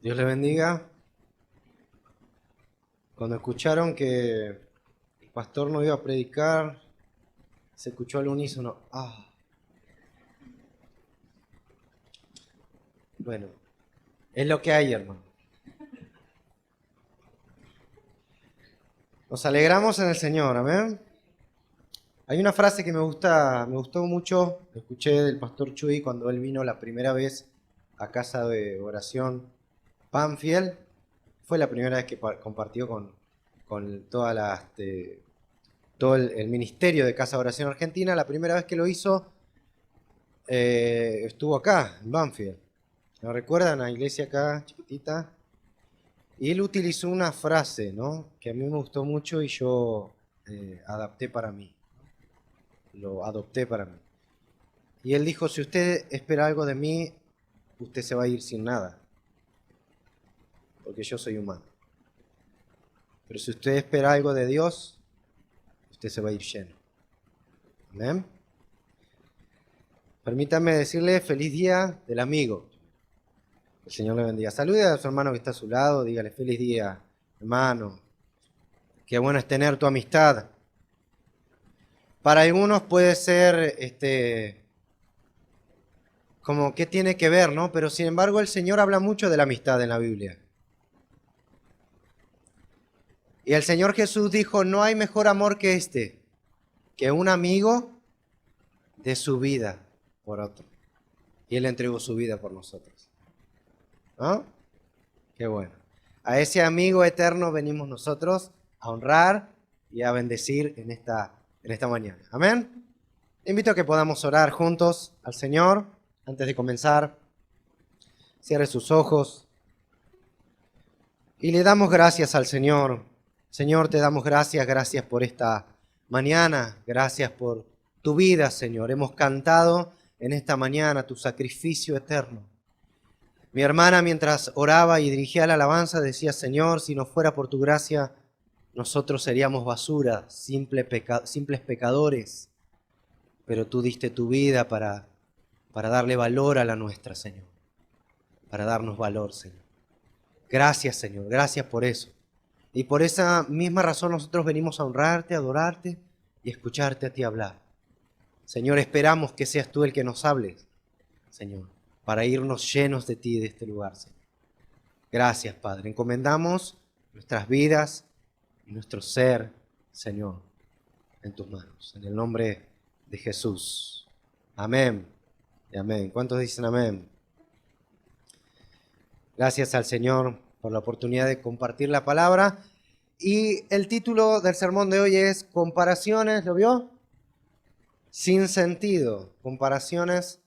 Dios le bendiga. Cuando escucharon que el pastor no iba a predicar, se escuchó al unísono. Bueno, es lo que hay, hermano. Nos alegramos en el Señor, amén. Hay una frase que me gustó mucho, lo escuché del pastor Chuy cuando él vino la primera vez a Casa de Oración Banfield. Fue la primera vez que compartió con todo el ministerio de Casa de Oración Argentina. La primera vez que lo hizo, estuvo acá, en Banfield. ¿Lo recuerdan? La iglesia acá, chiquitita. Y él utilizó una frase, ¿no?, que a mí me gustó mucho y yo adapté para mí. Lo adopté para mí. Y él dijo: si usted espera algo de mí, usted se va a ir sin nada, porque yo soy humano. Pero si usted espera algo de Dios, usted se va a ir lleno. Amén. Permítame decirle feliz día del amigo. El Señor le bendiga. Salude a su hermano que está a su lado, dígale: feliz día, hermano. Qué bueno es tener tu amistad. Para algunos puede ser como que tiene que ver, ¿no? Pero sin embargo el Señor habla mucho de la amistad en la Biblia. Y el Señor Jesús dijo: no hay mejor amor que este, que un amigo dé su vida por otro. Y Él entregó su vida por nosotros. ¿No? Qué bueno. A ese amigo eterno venimos nosotros a honrar y a bendecir en esta mañana. Amén. Invito a que podamos orar juntos al Señor antes de comenzar. Cierre sus ojos y le damos gracias al Señor. Señor, te damos gracias por esta mañana, gracias por tu vida, Señor. Hemos cantado en esta mañana tu sacrificio eterno. Mi hermana, mientras oraba y dirigía la alabanza, decía: Señor, si no fuera por tu gracia, nosotros seríamos basura, simples pecadores. Pero tú diste tu vida para darle valor a la nuestra, Señor. Para darnos valor, Señor. Gracias, Señor, gracias por eso. Y por esa misma razón nosotros venimos a honrarte, a adorarte y a escucharte a ti hablar. Señor, esperamos que seas tú el que nos hables, Señor, para irnos llenos de ti de este lugar, Señor. Gracias, Padre. Encomendamos nuestras vidas y nuestro ser, Señor, en tus manos. En el nombre de Jesús. Amén y amén. ¿Cuántos dicen amén? Gracias al Señor por la oportunidad de compartir la palabra. Y el título del sermón de hoy es Comparaciones, ¿lo vio? Sin sentido. Comparaciones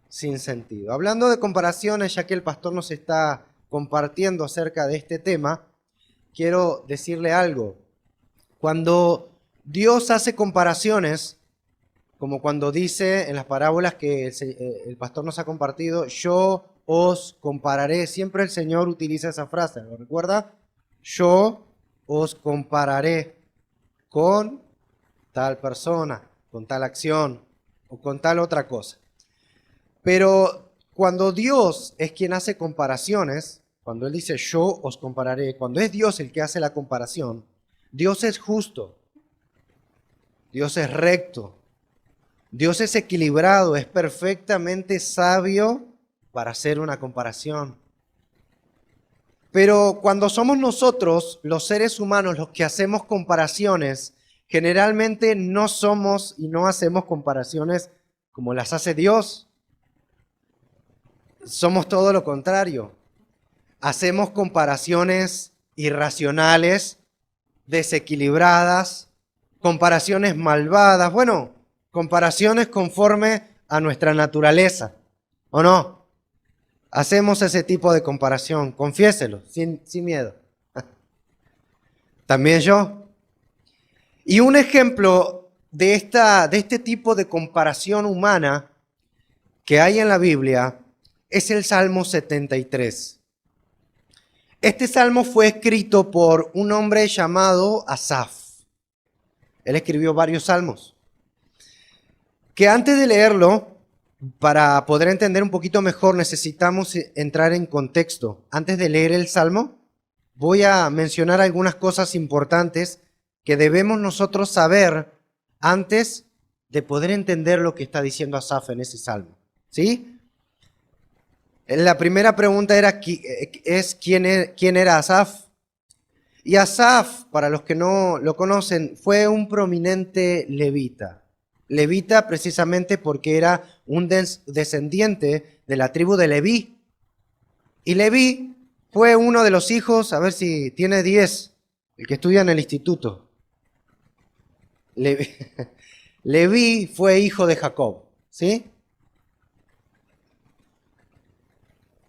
sin sentido. Hablando de comparaciones, ya que el pastor nos está compartiendo acerca de este tema, quiero decirle algo. Cuando Dios hace comparaciones, como cuando dice en las parábolas que el pastor nos ha compartido: yo os compararé. Siempre el Señor utiliza esa frase, ¿lo recuerda? Yo os compararé con tal persona, con tal acción o con tal otra cosa. Pero cuando Dios es quien hace comparaciones, cuando Él dice yo os compararé, cuando es Dios el que hace la comparación, Dios es justo, Dios es recto, Dios es equilibrado, es perfectamente sabio para hacer una comparación. Pero cuando somos nosotros, los seres humanos, los que hacemos comparaciones, generalmente no somos y no hacemos comparaciones como las hace Dios. Somos todo lo contrario. Hacemos comparaciones irracionales, desequilibradas, comparaciones malvadas, bueno, comparaciones conforme a nuestra naturaleza, ¿o no? Hacemos ese tipo de comparación, confiéselo, sin miedo. También yo. Y un ejemplo de este tipo de comparación humana que hay en la Biblia es el Salmo 73. Este salmo fue escrito por un hombre llamado Asaf. Él escribió varios salmos. Que antes de leerlo, Para poder entender un poquito mejor necesitamos entrar en contexto. Antes de leer el Salmo, voy a mencionar algunas cosas importantes que debemos nosotros saber antes de poder entender lo que está diciendo Asaf en ese Salmo. ¿Sí? La primera pregunta es ¿quién era Asaf? Y Asaf, para los que no lo conocen, fue un prominente levita. Levita precisamente porque era un descendiente de la tribu de Leví. Y Leví fue uno de los hijos, a ver si tiene 10, el que estudia en el instituto. Leví fue hijo de Jacob, ¿sí?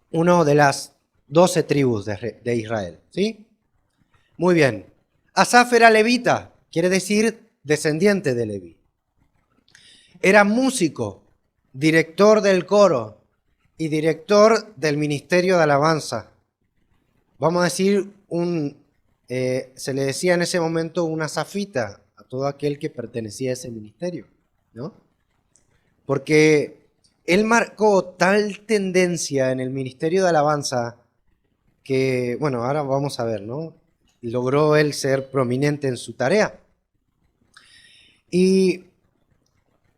Uno de las 12 tribus de Israel, ¿sí? Muy bien. Asaf era levita, quiere decir descendiente de Leví. Era músico, director del coro y director del ministerio de alabanza. Vamos a decir, se le decía en ese momento una asafita a todo aquel que pertenecía a ese ministerio, ¿no? Porque él marcó tal tendencia en el ministerio de alabanza que, bueno, ahora vamos a ver, ¿no? Logró él ser prominente en su tarea. Y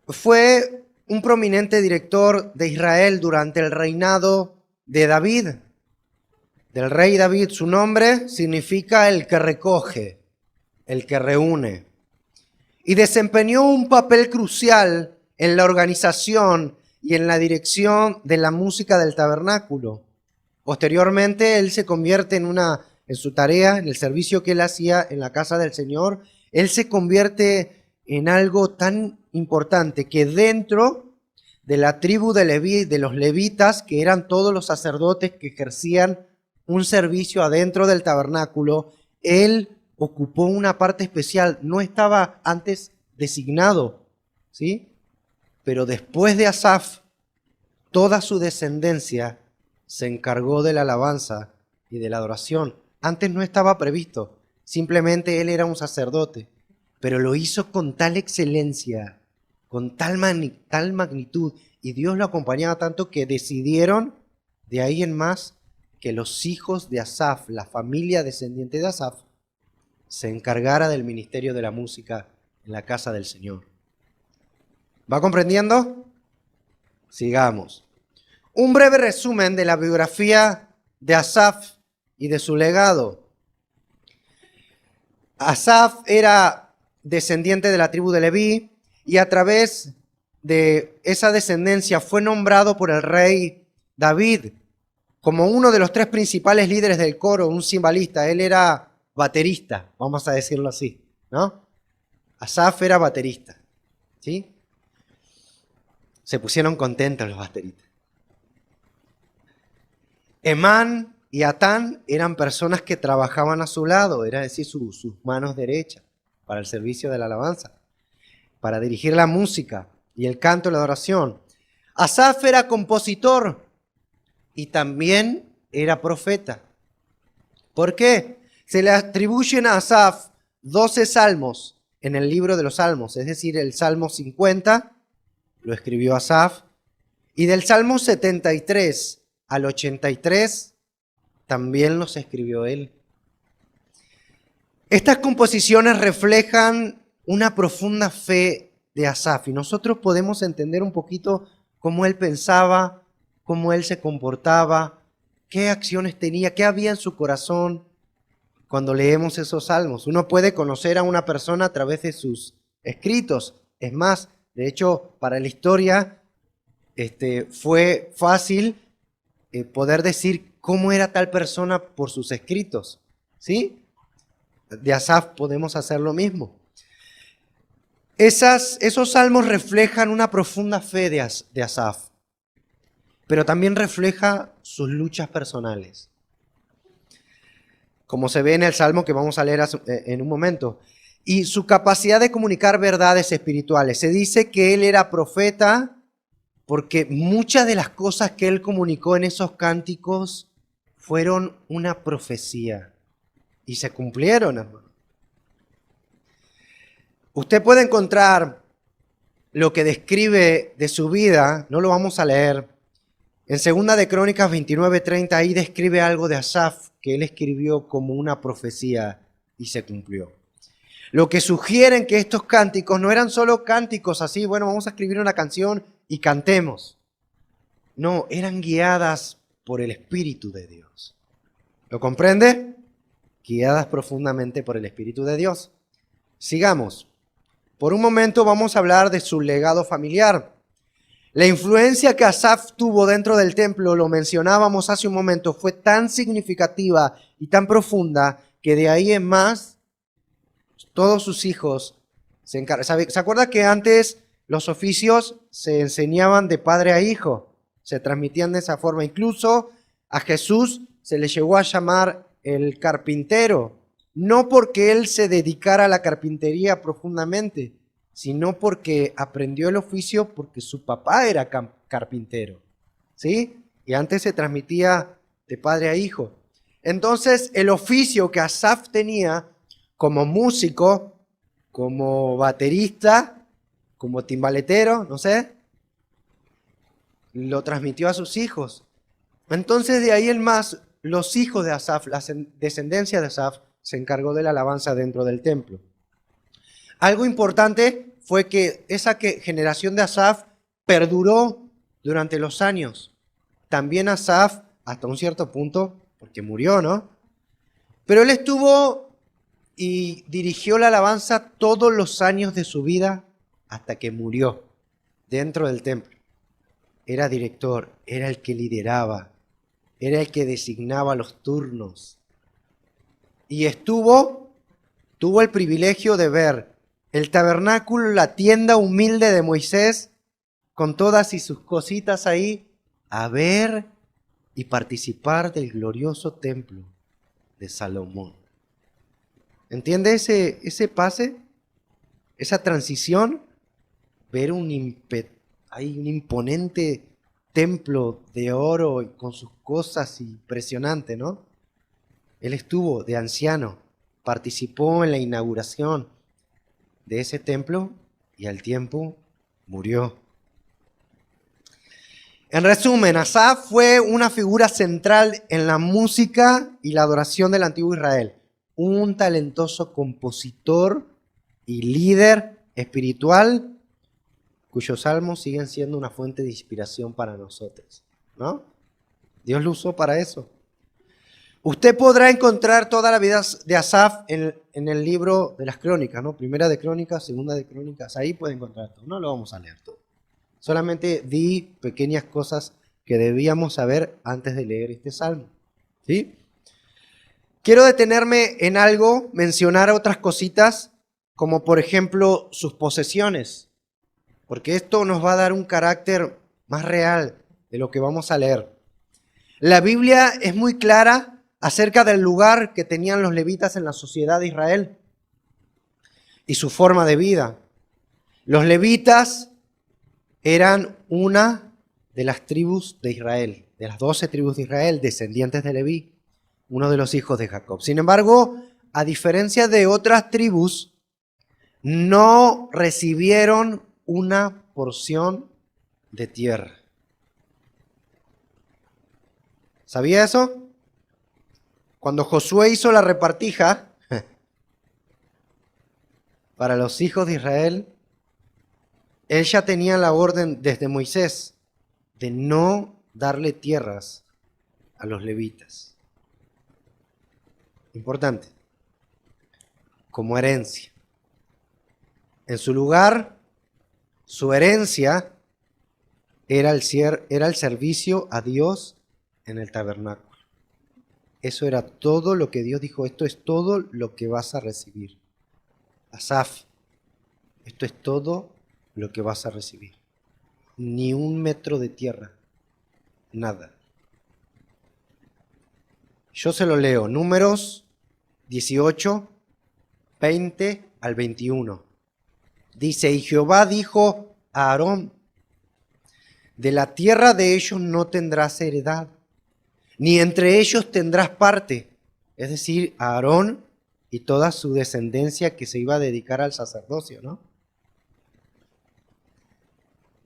fue un prominente director de Israel durante el reinado de David, del rey David. Su nombre significa el que recoge, el que reúne. Y desempeñó un papel crucial en la organización y en la dirección de la música del tabernáculo. Posteriormente, él se convierte en su tarea, en el servicio que él hacía en la casa del Señor, él se convierte en algo tan importante que dentro de la tribu de Leví, de los levitas, que eran todos los sacerdotes que ejercían un servicio adentro del tabernáculo, él ocupó una parte especial. No estaba antes designado, ¿sí? Pero después de Asaf, toda su descendencia se encargó de la alabanza y de la adoración. Antes no estaba previsto, simplemente él era un sacerdote, pero lo hizo con tal excelencia, con tal magnitud, y Dios lo acompañaba tanto que decidieron de ahí en más que los hijos de Asaf, la familia descendiente de Asaf, se encargara del ministerio de la música en la casa del Señor. ¿Va comprendiendo? Sigamos. Un breve resumen de la biografía de Asaf y de su legado. Asaf era descendiente de la tribu de Leví y a través de esa descendencia fue nombrado por el rey David como uno de los 3 principales líderes del coro, un cimbalista. Él era baterista, vamos a decirlo así, ¿no? Asaf era baterista, ¿sí? Se pusieron contentos los bateristas. Emán y Atán eran personas que trabajaban a su lado, era decir, sus manos derechas para el servicio de la alabanza, para dirigir la música y el canto y la adoración. Asaf era compositor y también era profeta. ¿Por qué? Se le atribuyen a Asaf 12 salmos en el libro de los salmos, es decir, el Salmo 50 lo escribió Asaf, y del Salmo 73 al 83 también los escribió él. Estas composiciones reflejan una profunda fe de Asaf y nosotros podemos entender un poquito cómo él pensaba, cómo él se comportaba, qué acciones tenía, qué había en su corazón cuando leemos esos salmos. Uno puede conocer a una persona a través de sus escritos. Es más, de hecho, para la historia fue fácil poder decir cómo era tal persona por sus escritos, ¿sí? De Asaf podemos hacer lo mismo. Esos salmos reflejan una profunda fe de Asaf, pero también refleja sus luchas personales. Como se ve en el salmo que vamos a leer en un momento, y su capacidad de comunicar verdades espirituales. Se dice que él era profeta porque muchas de las cosas que él comunicó en esos cánticos fueron una profecía y se cumplieron, hermano. Usted puede encontrar lo que describe de su vida, no lo vamos a leer. En 2 de Crónicas 29:30, ahí describe algo de Asaf que él escribió como una profecía y se cumplió. Lo que sugieren que estos cánticos no eran solo cánticos así, bueno, vamos a escribir una canción y cantemos. No, eran guiadas por el Espíritu de Dios. ¿Lo comprende? Guiadas profundamente por el Espíritu de Dios. Sigamos. Por un momento vamos a hablar de su legado familiar. La influencia que Asaf tuvo dentro del templo, lo mencionábamos hace un momento, fue tan significativa y tan profunda que de ahí en más todos sus hijos se encargan. ¿Se acuerda que antes los oficios se enseñaban de padre a hijo? Se transmitían de esa forma. Incluso a Jesús se le llegó a llamar el carpintero, no porque él se dedicara a la carpintería profundamente, sino porque aprendió el oficio porque su papá era carpintero, ¿sí? Y antes se transmitía de padre a hijo. Entonces, el oficio que Asaf tenía como músico, como baterista, como timbaletero, no sé, lo transmitió a sus hijos. Entonces, de ahí en más, los hijos de Asaf, la descendencia de Asaf, se encargó de la alabanza dentro del templo. Algo importante fue que esa generación de Asaf perduró durante los años. También Asaf, hasta un cierto punto, porque murió, ¿no? Pero él estuvo y dirigió la alabanza todos los años de su vida hasta que murió dentro del templo. Era director, era el que lideraba, era el que designaba los turnos. Y tuvo el privilegio de ver el tabernáculo, la tienda humilde de Moisés, con todas y sus cositas ahí, a ver y participar del glorioso templo de Salomón. ¿Entiende ese pase? Esa transición, ver un imponente templo de oro y con sus cosas impresionante, ¿no? Él estuvo de anciano, participó en la inauguración de ese templo y al tiempo murió. En resumen, Asaf fue una figura central en la música y la adoración del antiguo Israel. Un talentoso compositor y líder espiritual cuyos salmos siguen siendo una fuente de inspiración para nosotros, ¿no? Dios lo usó para eso. Usted podrá encontrar toda la vida de Asaf en el libro de las crónicas, ¿no? Primera de Crónicas, segunda de Crónicas, ahí puede encontrar todo. No lo vamos a leer todo. Solamente di pequeñas cosas que debíamos saber antes de leer este salmo, ¿sí? Quiero detenerme en algo, mencionar otras cositas, como por ejemplo sus posesiones, porque esto nos va a dar un carácter más real de lo que vamos a leer. La Biblia es muy clara acerca del lugar que tenían los levitas en la sociedad de Israel y su forma de vida. Los levitas eran una de las tribus de Israel, de las 12 tribus de Israel, descendientes de Leví, uno de los hijos de Jacob. Sin embargo, a diferencia de otras tribus, no recibieron una porción de tierra. ¿Sabía eso? Cuando Josué hizo la repartija para los hijos de Israel, él ya tenía la orden desde Moisés de no darle tierras a los levitas. Importante. Como herencia. En su lugar, su herencia era el servicio a Dios en el tabernáculo. Eso era todo lo que Dios dijo. Esto es todo lo que vas a recibir. Asaf, esto es todo lo que vas a recibir. Ni un metro de tierra. Nada. Yo se lo leo. Números 18, 20 al 21. Dice, y Jehová dijo a Aarón, de la tierra de ellos no tendrás heredad, ni entre ellos tendrás parte. Es decir, a Aarón y toda su descendencia que se iba a dedicar al sacerdocio, ¿no?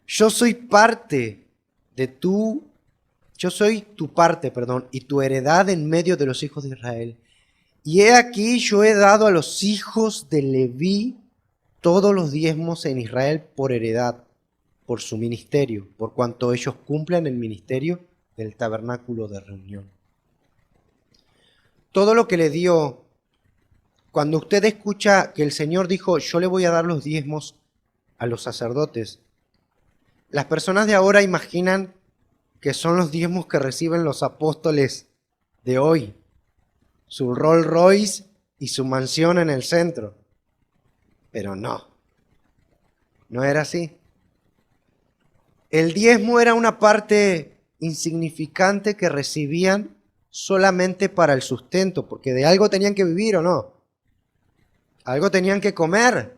Yo soy parte de tu, yo soy tu parte, perdón, y tu heredad en medio de los hijos de Israel. Y he aquí yo he dado a los hijos de Leví todos los diezmos en Israel por heredad, por su ministerio, por cuanto ellos cumplen el ministerio del tabernáculo de reunión. Todo lo que le dio, cuando usted escucha que el Señor dijo, yo le voy a dar los diezmos a los sacerdotes, las personas de ahora imaginan que son los diezmos que reciben los apóstoles de hoy, su Rolls Royce y su mansión en el centro. Pero no, no era así. El diezmo era una parte insignificante que recibían solamente para el sustento, porque de algo tenían que vivir o no. Algo tenían que comer.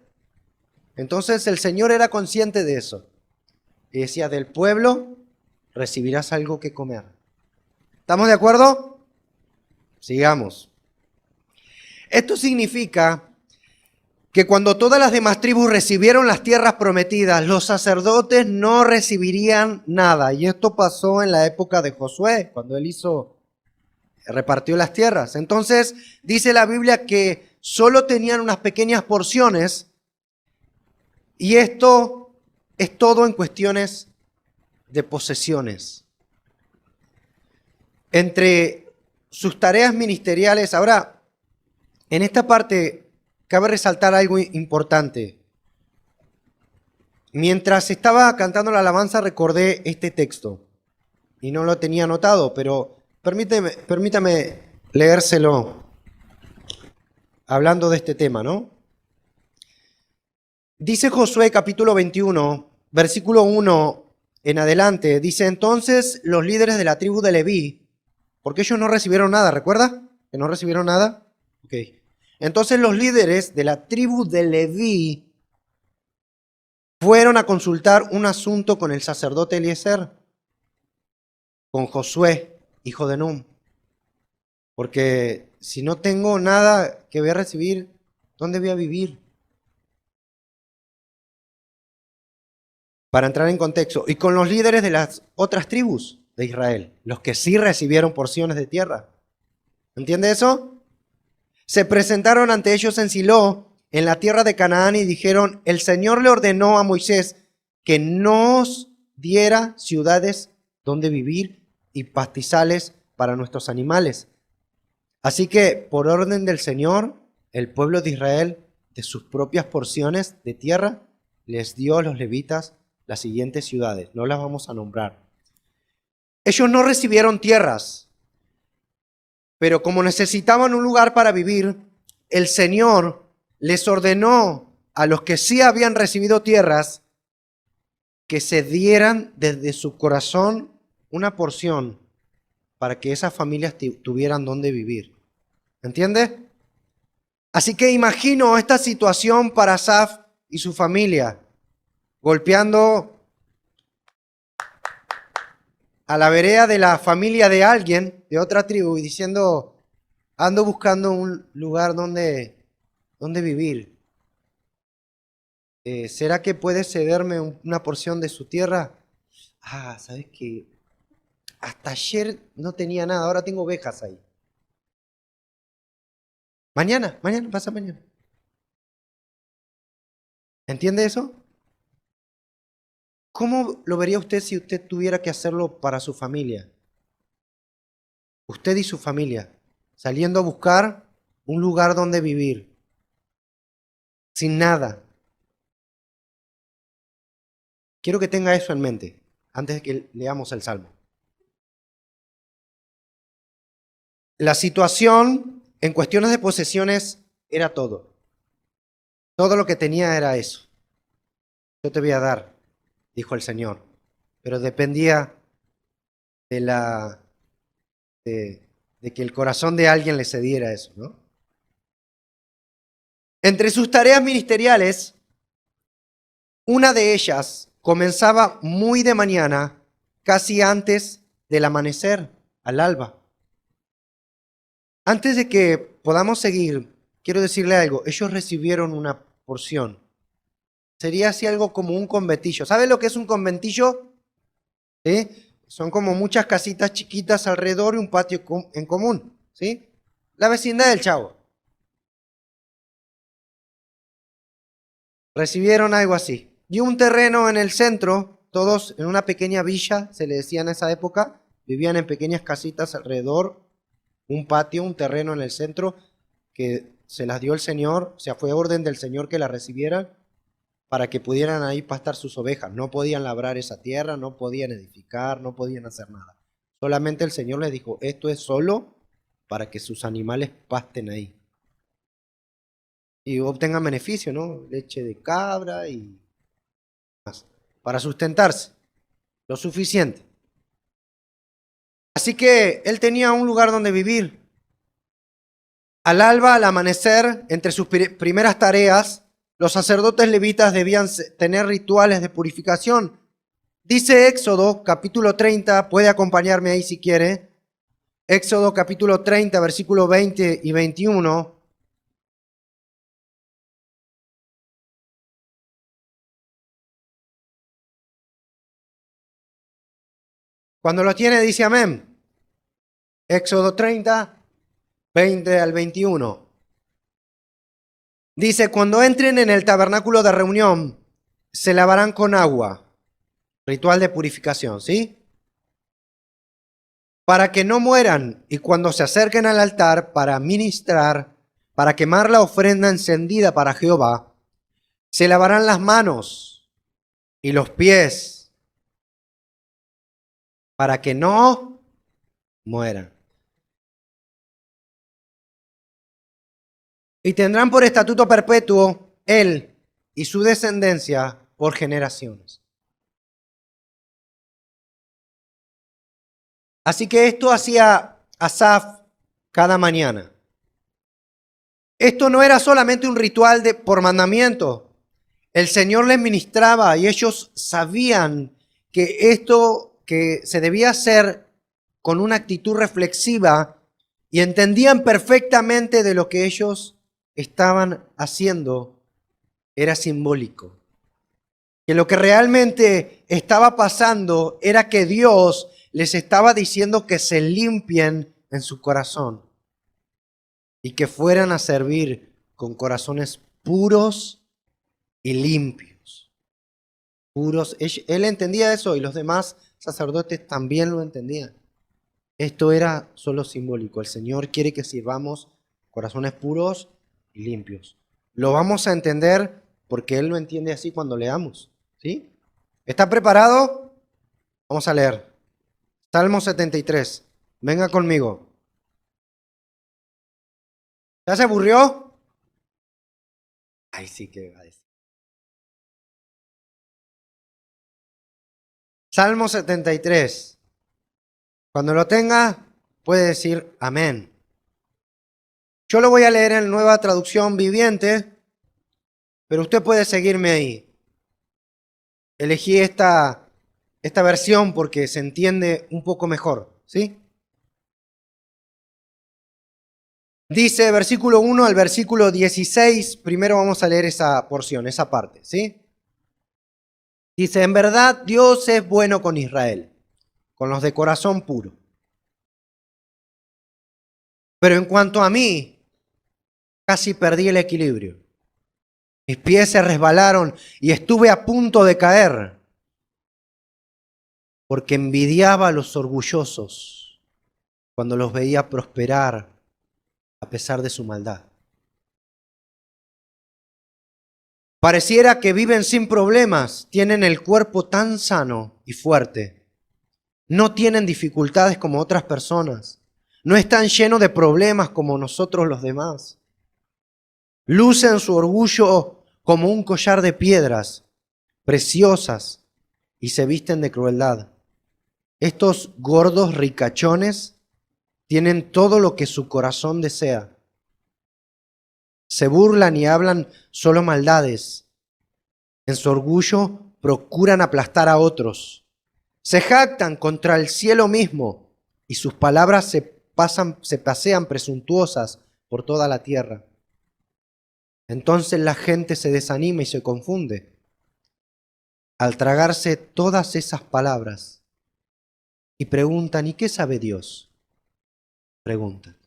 Entonces el Señor era consciente de eso. Y decía, del pueblo recibirás algo que comer. ¿Estamos de acuerdo? Sigamos. Esto significa que cuando todas las demás tribus recibieron las tierras prometidas, los sacerdotes no recibirían nada. Y esto pasó en la época de Josué, cuando él repartió las tierras. Entonces dice la Biblia que solo tenían unas pequeñas porciones, y esto es todo en cuestiones de posesiones. Entre sus tareas ministeriales, ahora, en esta parte cabe resaltar algo importante. Mientras estaba cantando la alabanza recordé este texto, y no lo tenía anotado, pero permítame leérselo hablando de este tema, ¿no? Dice Josué capítulo 21, versículo 1 en adelante, dice, entonces los líderes de la tribu de Leví, porque ellos no recibieron nada, ¿recuerda? ¿Que no recibieron nada? Ok. Entonces los líderes de la tribu de Leví fueron a consultar un asunto con el sacerdote Eliezer, con Josué, hijo de Nun. Porque si no tengo nada que voy a recibir, ¿dónde voy a vivir? Para entrar en contexto, y con los líderes de las otras tribus de Israel, los que sí recibieron porciones de tierra. ¿Entiende eso? Se presentaron ante ellos en Silo, en la tierra de Canaán, y dijeron, el Señor le ordenó a Moisés que nos diera ciudades donde vivir y pastizales para nuestros animales. Así que, por orden del Señor, el pueblo de Israel, de sus propias porciones de tierra, les dio a los levitas las siguientes ciudades. No las vamos a nombrar. Ellos no recibieron tierras, pero como necesitaban un lugar para vivir, el Señor les ordenó a los que sí habían recibido tierras que se dieran desde su corazón una porción para que esas familias tuvieran donde vivir. ¿Entiendes? Así que imagino esta situación para Asaf y su familia, golpeando a la vereda de la familia de alguien, de otra tribu, y diciendo, ando buscando un lugar donde vivir. ¿Será que puede cederme una porción de su tierra? Ah, ¿sabes qué? Hasta ayer no tenía nada, ahora tengo ovejas ahí. Mañana, pasa mañana. ¿Entiende eso? ¿Cómo lo vería usted si usted tuviera que hacerlo para su familia? Usted y su familia, saliendo a buscar un lugar donde vivir, sin nada. Quiero que tenga eso en mente antes de que leamos el Salmo. La situación en cuestiones de posesiones era todo. Todo lo que tenía era eso. Yo te voy a dar, dijo el Señor, pero dependía de que el corazón de alguien le cediera eso, ¿no? Entre sus tareas ministeriales, una de ellas comenzaba muy de mañana, casi antes del amanecer, al alba. Antes de que podamos seguir, quiero decirle algo. Ellos recibieron una porción. sería así algo como un conventillo. ¿Sabe lo que es un conventillo? ¿Sí? Son como muchas casitas chiquitas alrededor y un patio en común, ¿sí? La vecindad del Chavo. Recibieron algo así. Y un terreno en el centro, todos en una pequeña villa, se le decía en esa época, vivían en pequeñas casitas alrededor, un patio, un terreno en el centro, que se las dio el Señor, o sea, fue orden del Señor que la recibieran para que pudieran ahí pastar sus ovejas. No podían labrar esa tierra, no podían edificar, no podían hacer nada. Solamente el Señor les dijo, esto es solo para que sus animales pasten ahí y obtengan beneficio, ¿no? Leche de cabra y más, para sustentarse, lo suficiente. Así que él tenía un lugar donde vivir. Al alba, al amanecer, entre sus primeras tareas, los sacerdotes levitas debían tener rituales de purificación. Dice Éxodo capítulo 30, puede acompañarme ahí si quiere. Éxodo capítulo 30, versículos 20 y 21. Cuando lo tiene, dice amén. Éxodo 30, 20 al 21. Dice, cuando entren en el tabernáculo de reunión, se lavarán con agua. Ritual de purificación, ¿sí? Para que no mueran, y cuando se acerquen al altar para ministrar, para quemar la ofrenda encendida para Jehová, se lavarán las manos y los pies, para que no mueran. Y tendrán por estatuto perpetuo él y su descendencia por generaciones. Así que esto hacía Asaf cada mañana. Esto no era solamente un ritual por mandamiento. El Señor les ministraba y ellos sabían que esto que se debía hacer con una actitud reflexiva y entendían perfectamente de lo que ellos estaban haciendo era simbólico. Que lo que realmente estaba pasando era que Dios les estaba diciendo que se limpien en su corazón y que fueran a servir con corazones puros y limpios. Puros. Él entendía eso y los demás sacerdotes también lo entendían. Esto era solo simbólico. El Señor quiere que sirvamos corazones puros y limpios. Lo vamos a entender porque Él lo entiende así cuando leamos. ¿Sí? ¿Está preparado? Vamos a leer. Salmo 73. Venga conmigo. ¿Ya se aburrió? Ay, sí que va a decir. Salmo 73. Cuando lo tenga, puede decir amén. Yo lo voy a leer en Nueva Traducción Viviente, pero usted puede seguirme ahí. Elegí esta versión porque se entiende un poco mejor, ¿sí? Dice versículo 1 al versículo 16, primero vamos a leer esa porción, esa parte, ¿sí? Dice, en verdad Dios es bueno con Israel, con los de corazón puro. Pero en cuanto a mí, casi perdí el equilibrio. Mis pies se resbalaron y estuve a punto de caer, porque envidiaba a los orgullosos cuando los veía prosperar a pesar de su maldad. Pareciera que viven sin problemas, tienen el cuerpo tan sano y fuerte, no tienen dificultades como otras personas, no están llenos de problemas como nosotros los demás. Lucen su orgullo como un collar de piedras preciosas y se visten de crueldad. Estos gordos ricachones tienen todo lo que su corazón desea. Se burlan y hablan solo maldades. En su orgullo procuran aplastar a otros. Se jactan contra el cielo mismo y sus palabras se pasean presuntuosas por toda la tierra. Entonces la gente se desanima y se confunde. al tragarse todas esas palabras y preguntan, ¿y qué sabe Dios? Preguntan.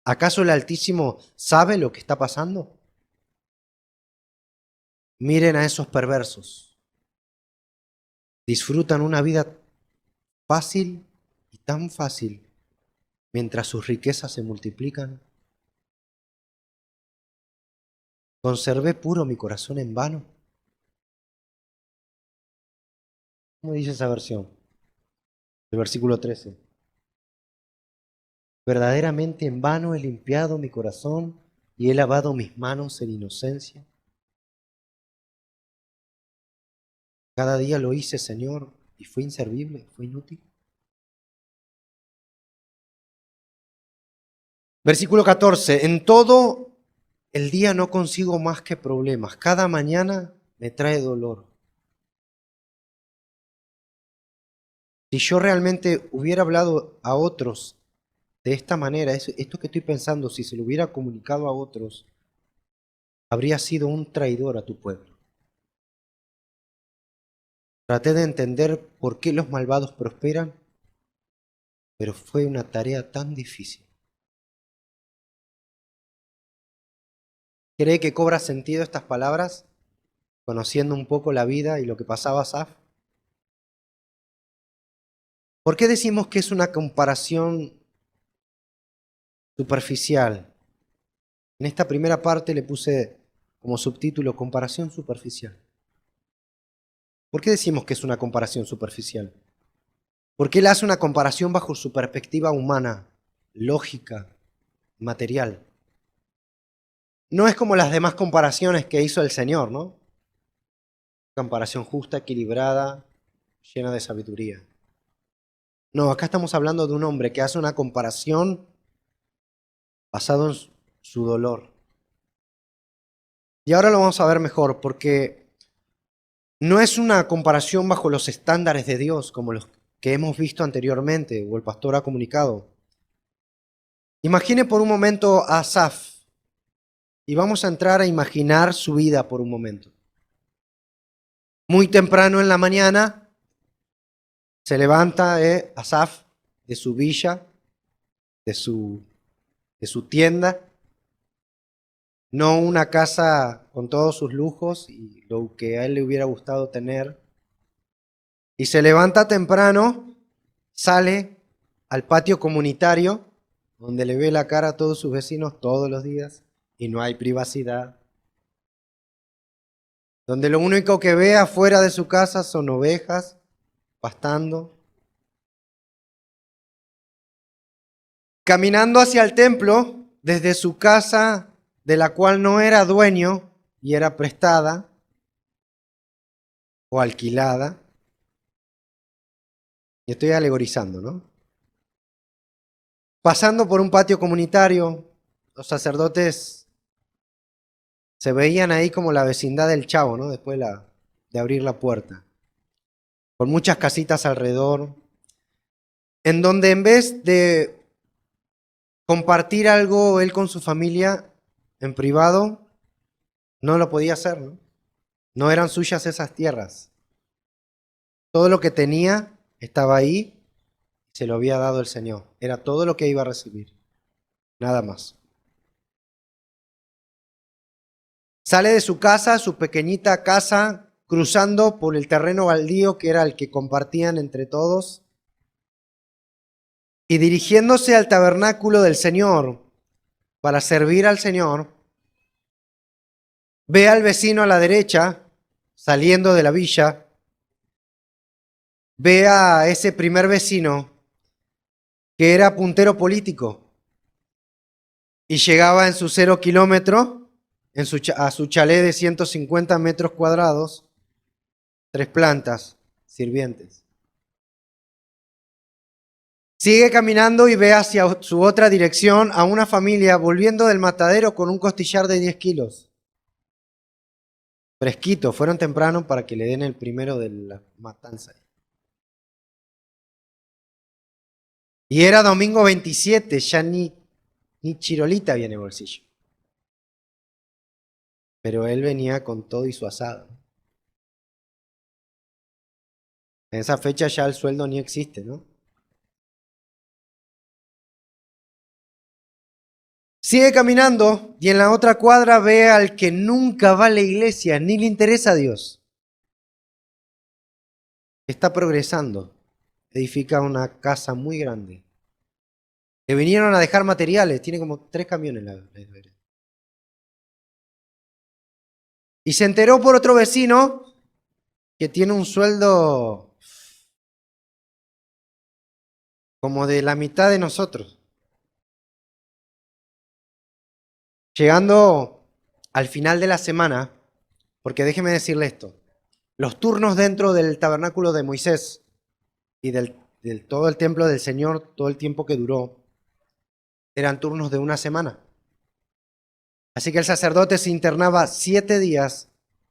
¿Acaso el Altísimo sabe lo que está pasando? Miren a esos perversos. Disfrutan una vida fácil y tan fácil mientras sus riquezas se multiplican. ¿Conservé puro mi corazón en vano? ¿Cómo dice esa versión? El versículo 13. Verdaderamente en vano he limpiado mi corazón y he lavado mis manos en inocencia. Cada día lo hice, Señor, y fue inservible, fue inútil. Versículo 14. En todo el día no consigo más que problemas. Cada mañana me trae dolor. Si yo realmente hubiera hablado a otros de esta manera, esto que estoy pensando, si se lo hubiera comunicado a otros, habría sido un traidor a tu pueblo. Traté de entender por qué los malvados prosperan, pero fue una tarea tan difícil. ¿Cree que cobra sentido estas palabras, conociendo un poco la vida y lo que pasaba a Asaf? ¿Por qué decimos que es una comparación superficial? En esta primera parte le puse como subtítulo comparación superficial. ¿Por qué decimos que es una comparación superficial? Porque él hace una comparación bajo su perspectiva humana, lógica, material. No es como las demás comparaciones que hizo el Señor, ¿no? Comparación justa, equilibrada, llena de sabiduría. No, acá estamos hablando de un hombre que hace una comparación basado en su dolor. Y ahora lo vamos a ver mejor, porque no es una comparación bajo los estándares de Dios, como los que hemos visto anteriormente, o el pastor ha comunicado. Imagine por un momento a Asaf, y vamos a entrar a imaginar su vida por un momento. Muy temprano en la mañana, se levanta Asaf de su villa, de su tienda, no una casa con todos sus lujos y lo que a él le hubiera gustado tener. Y se levanta temprano, sale al patio comunitario, donde le ve la cara a todos sus vecinos todos los días y no hay privacidad. Donde lo único que ve afuera de su casa son ovejas pastando. Caminando hacia el templo, desde su casa, de la cual no era dueño y era prestada o alquilada. Y estoy alegorizando, ¿no? Pasando por un patio comunitario, los sacerdotes se veían ahí como la vecindad del Chavo, ¿no? Después de abrir la puerta. Con muchas casitas alrededor, en donde en vez de compartir algo él con su familia en privado, no lo podía hacer, ¿no? No eran suyas esas tierras. Todo lo que tenía estaba ahí, se lo había dado el Señor. Era todo lo que iba a recibir, nada más. Sale de su casa, su pequeñita casa, cruzando por el terreno baldío que era el que compartían entre todos, y dirigiéndose al tabernáculo del Señor para servir al Señor, ve al vecino a la derecha, saliendo de la villa, ve a ese primer vecino que era puntero político y llegaba en su 0 kilómetro, a su chalet de 150 metros cuadrados, 3 plantas, sirvientes. Sigue caminando y ve hacia su otra dirección a una familia volviendo del matadero con un costillar de 10 kilos. Fresquito, fueron temprano para que le den el primero de la matanza. Y era domingo 27, ya ni chirolita había en el bolsillo. Pero él venía con todo y su asado. En esa fecha ya el sueldo ni existe, ¿no? Sigue caminando y en la otra cuadra ve al que nunca va a la iglesia, ni le interesa a Dios. Está progresando, edifica una casa muy grande. Le vinieron a dejar materiales, tiene como 3 camiones la vereda. Y se enteró por otro vecino que tiene un sueldo como de la mitad de nosotros. Llegando al final de la semana, porque déjeme decirle esto, los turnos dentro del tabernáculo de Moisés y del todo el templo del Señor, todo el tiempo que duró, eran turnos de una semana. Así que el sacerdote se internaba 7 días,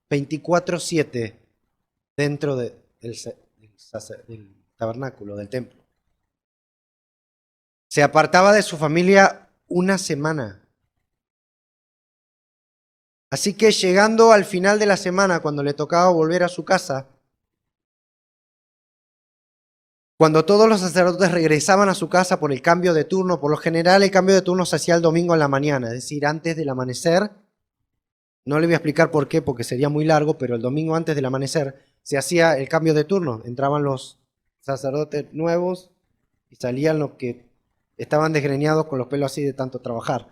24/7, dentro del tabernáculo, del templo. Se apartaba de su familia una semana. Así que llegando al final de la semana, cuando le tocaba volver a su casa, cuando todos los sacerdotes regresaban a su casa por el cambio de turno, por lo general el cambio de turno se hacía el domingo en la mañana, es decir, antes del amanecer. No le voy a explicar por qué, porque sería muy largo, pero el domingo antes del amanecer se hacía el cambio de turno. Entraban los sacerdotes nuevos y salían los que estaban desgreñados con los pelos así de tanto trabajar.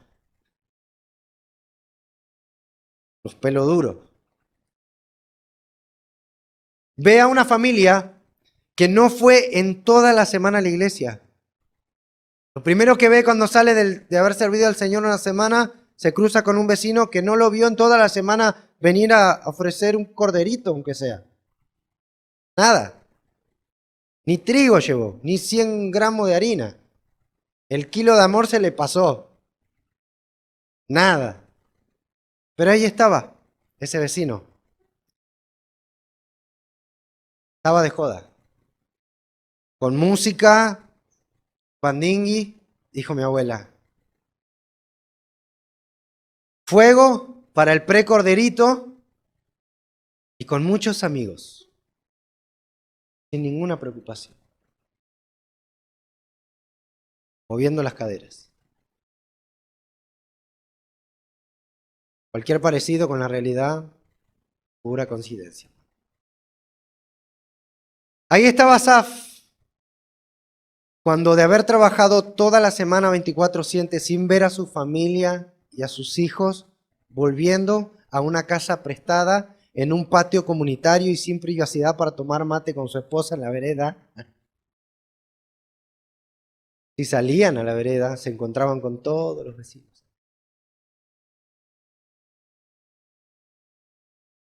Los pelos duros. Ve a una familia que no fue en toda la semana a la iglesia. Lo primero que ve cuando sale de haber servido al Señor una semana, se cruza con un vecino que no lo vio en toda la semana venir a ofrecer un corderito, aunque sea. Nada. Ni trigo llevó, ni 100 gramos de harina. El kilo de amor se le pasó. Nada. Pero ahí estaba, ese vecino. Estaba de joda. Con música, pandingui, dijo mi abuela. Fuego para el precorderito y con muchos amigos. Sin ninguna preocupación. Moviendo las caderas. Cualquier parecido con la realidad, pura coincidencia. Ahí estaba Asaf, cuando de haber trabajado toda la semana 24/7 sin ver a su familia y a sus hijos, volviendo a una casa prestada en un patio comunitario y sin privacidad para tomar mate con su esposa en la vereda. Si salían a la vereda, se encontraban con todos los vecinos.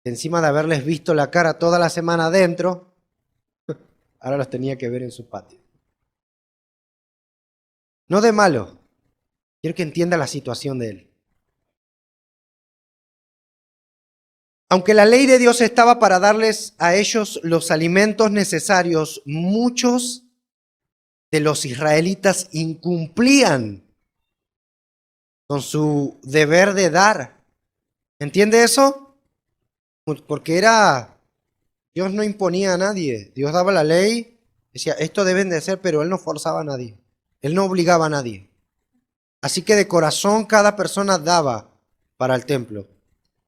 Encima de haberles visto la cara toda la semana adentro, ahora los tenía que ver en su patio. No de malo, quiero que entienda la situación de él. Aunque la ley de Dios estaba para darles a ellos los alimentos necesarios, muchos de los israelitas incumplían con su deber de dar. ¿Entiende eso? Porque Dios no imponía a nadie. Dios daba la ley, decía, esto deben de hacer, pero Él no forzaba a nadie. Él no obligaba a nadie. Así que de corazón cada persona daba para el templo.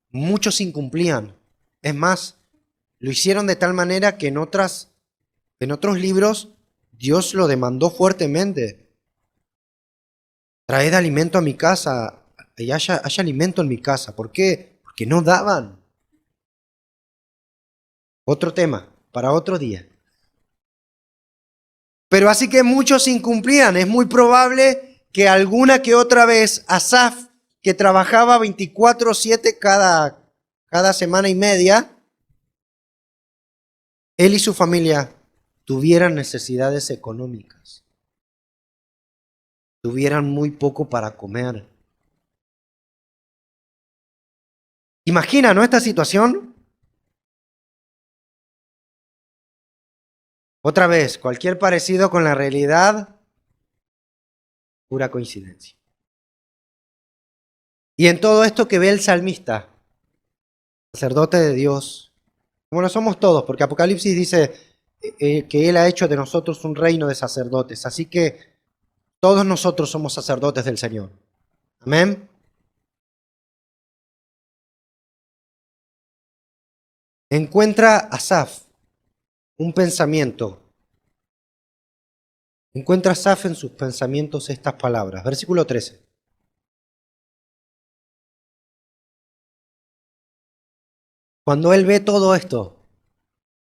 Muchos incumplían. Es más, lo hicieron de tal manera que en otros libros Dios lo demandó fuertemente. Traed alimento a mi casa y haya alimento en mi casa. ¿Por qué? Porque no daban. Otro tema, para otro día. Pero así que muchos incumplían. Es muy probable que alguna que otra vez Asaf, que trabajaba 24/7 cada semana y media, él y su familia tuvieran necesidades económicas. Tuvieran muy poco para comer. Imagina, ¿no? Esta situación. Otra vez, cualquier parecido con la realidad, pura coincidencia. Y en todo esto que ve el salmista, sacerdote de Dios, como lo somos todos, porque Apocalipsis dice que Él ha hecho de nosotros un reino de sacerdotes. Así que todos nosotros somos sacerdotes del Señor. Amén. Encuentra Asaf un pensamiento. Encuentra Asaf en sus pensamientos estas palabras. Versículo 13. Cuando él ve todo esto,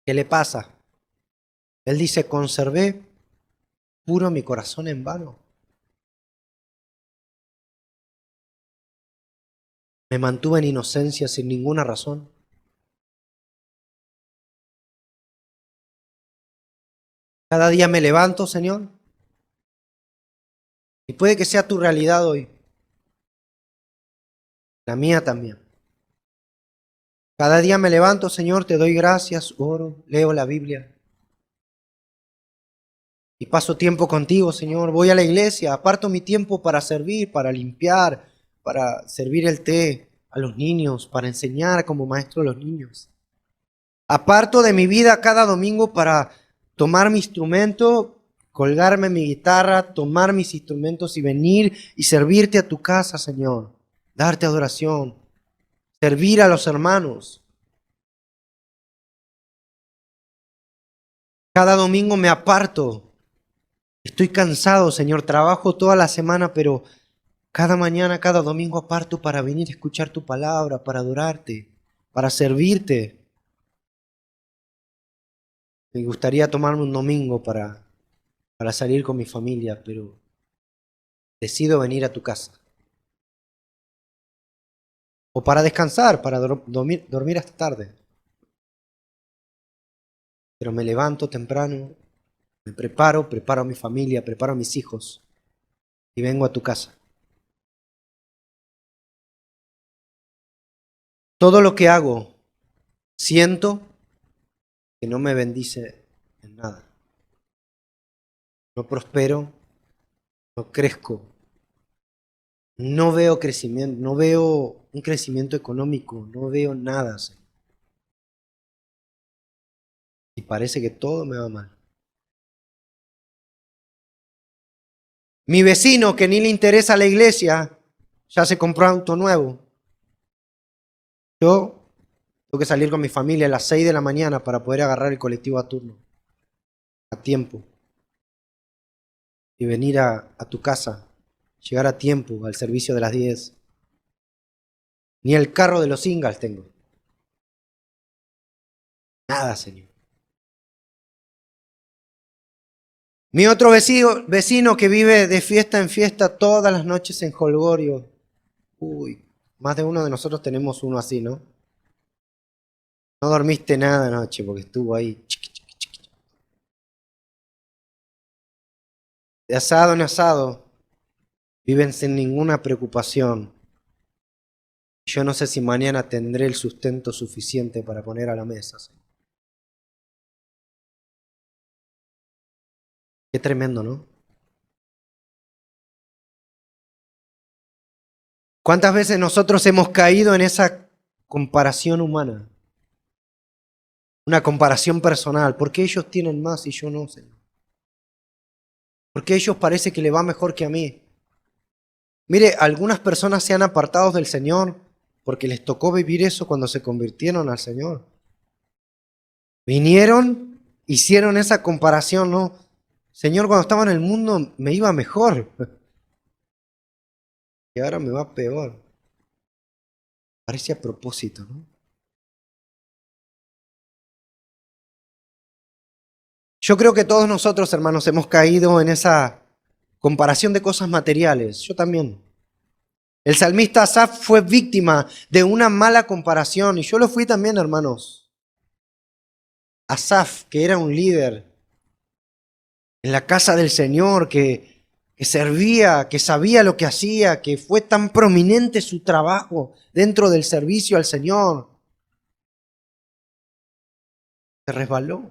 ¿qué le pasa? Él dice, conservé puro mi corazón en vano. Me mantuve en inocencia sin ninguna razón. Cada día me levanto, Señor, y puede que sea tu realidad hoy, la mía también. Cada día me levanto, Señor, te doy gracias, oro, leo la Biblia y paso tiempo contigo, Señor. Voy a la iglesia, aparto mi tiempo para servir, para limpiar, para servir el té a los niños, para enseñar como maestro a los niños. Aparto de mi vida cada domingo para tomar mi instrumento, colgarme mi guitarra, tomar mis instrumentos y venir y servirte a tu casa, Señor. Darte adoración, servir a los hermanos. Cada domingo me aparto. Estoy cansado, Señor. Trabajo toda la semana, pero cada mañana, cada domingo aparto para venir a escuchar tu palabra, para adorarte, para servirte. Me gustaría tomarme un domingo para salir con mi familia, pero decido venir a tu casa. O para descansar, para dormir hasta tarde. Pero me levanto temprano, me preparo a mi familia, preparo a mis hijos y vengo a tu casa. Todo lo que hago, siento que no me bendice en nada. No prospero, no crezco, no veo crecimiento, no veo un crecimiento económico, no veo nada, Señor. Y parece que todo me va mal. Mi vecino, que ni le interesa la iglesia, ya se compró auto nuevo. Yo tengo que salir con mi familia a las 6 de la mañana para poder agarrar el colectivo a turno, a tiempo. Y venir a tu casa, llegar a tiempo al servicio de las 10. Ni el carro de los singles tengo. Nada, Señor. Mi otro vecino que vive de fiesta en fiesta todas las noches en Holgorio. Uy, más de uno de nosotros tenemos uno así, ¿no? No dormiste nada anoche porque estuvo ahí. De asado en asado. Viven sin ninguna preocupación. Yo no sé si mañana tendré el sustento suficiente para poner a la mesa, Señor. Qué tremendo, ¿no? ¿Cuántas veces nosotros hemos caído en esa comparación humana? Una comparación personal. ¿Por qué ellos tienen más y yo no, Señor? ¿Por qué ellos parece que le va mejor que a mí? Mire, algunas personas se han apartado del Señor porque les tocó vivir eso cuando se convirtieron al Señor. Vinieron, hicieron esa comparación, ¿no? Señor, cuando estaba en el mundo me iba mejor y ahora me va peor. Parece a propósito, ¿no? Yo creo que todos nosotros, hermanos, hemos caído en esa comparación de cosas materiales. Yo también. El salmista Asaf fue víctima de una mala comparación y yo lo fui también, hermanos. Asaf, que era un líder en la casa del Señor, que servía, que sabía lo que hacía, que fue tan prominente su trabajo dentro del servicio al Señor, se resbaló.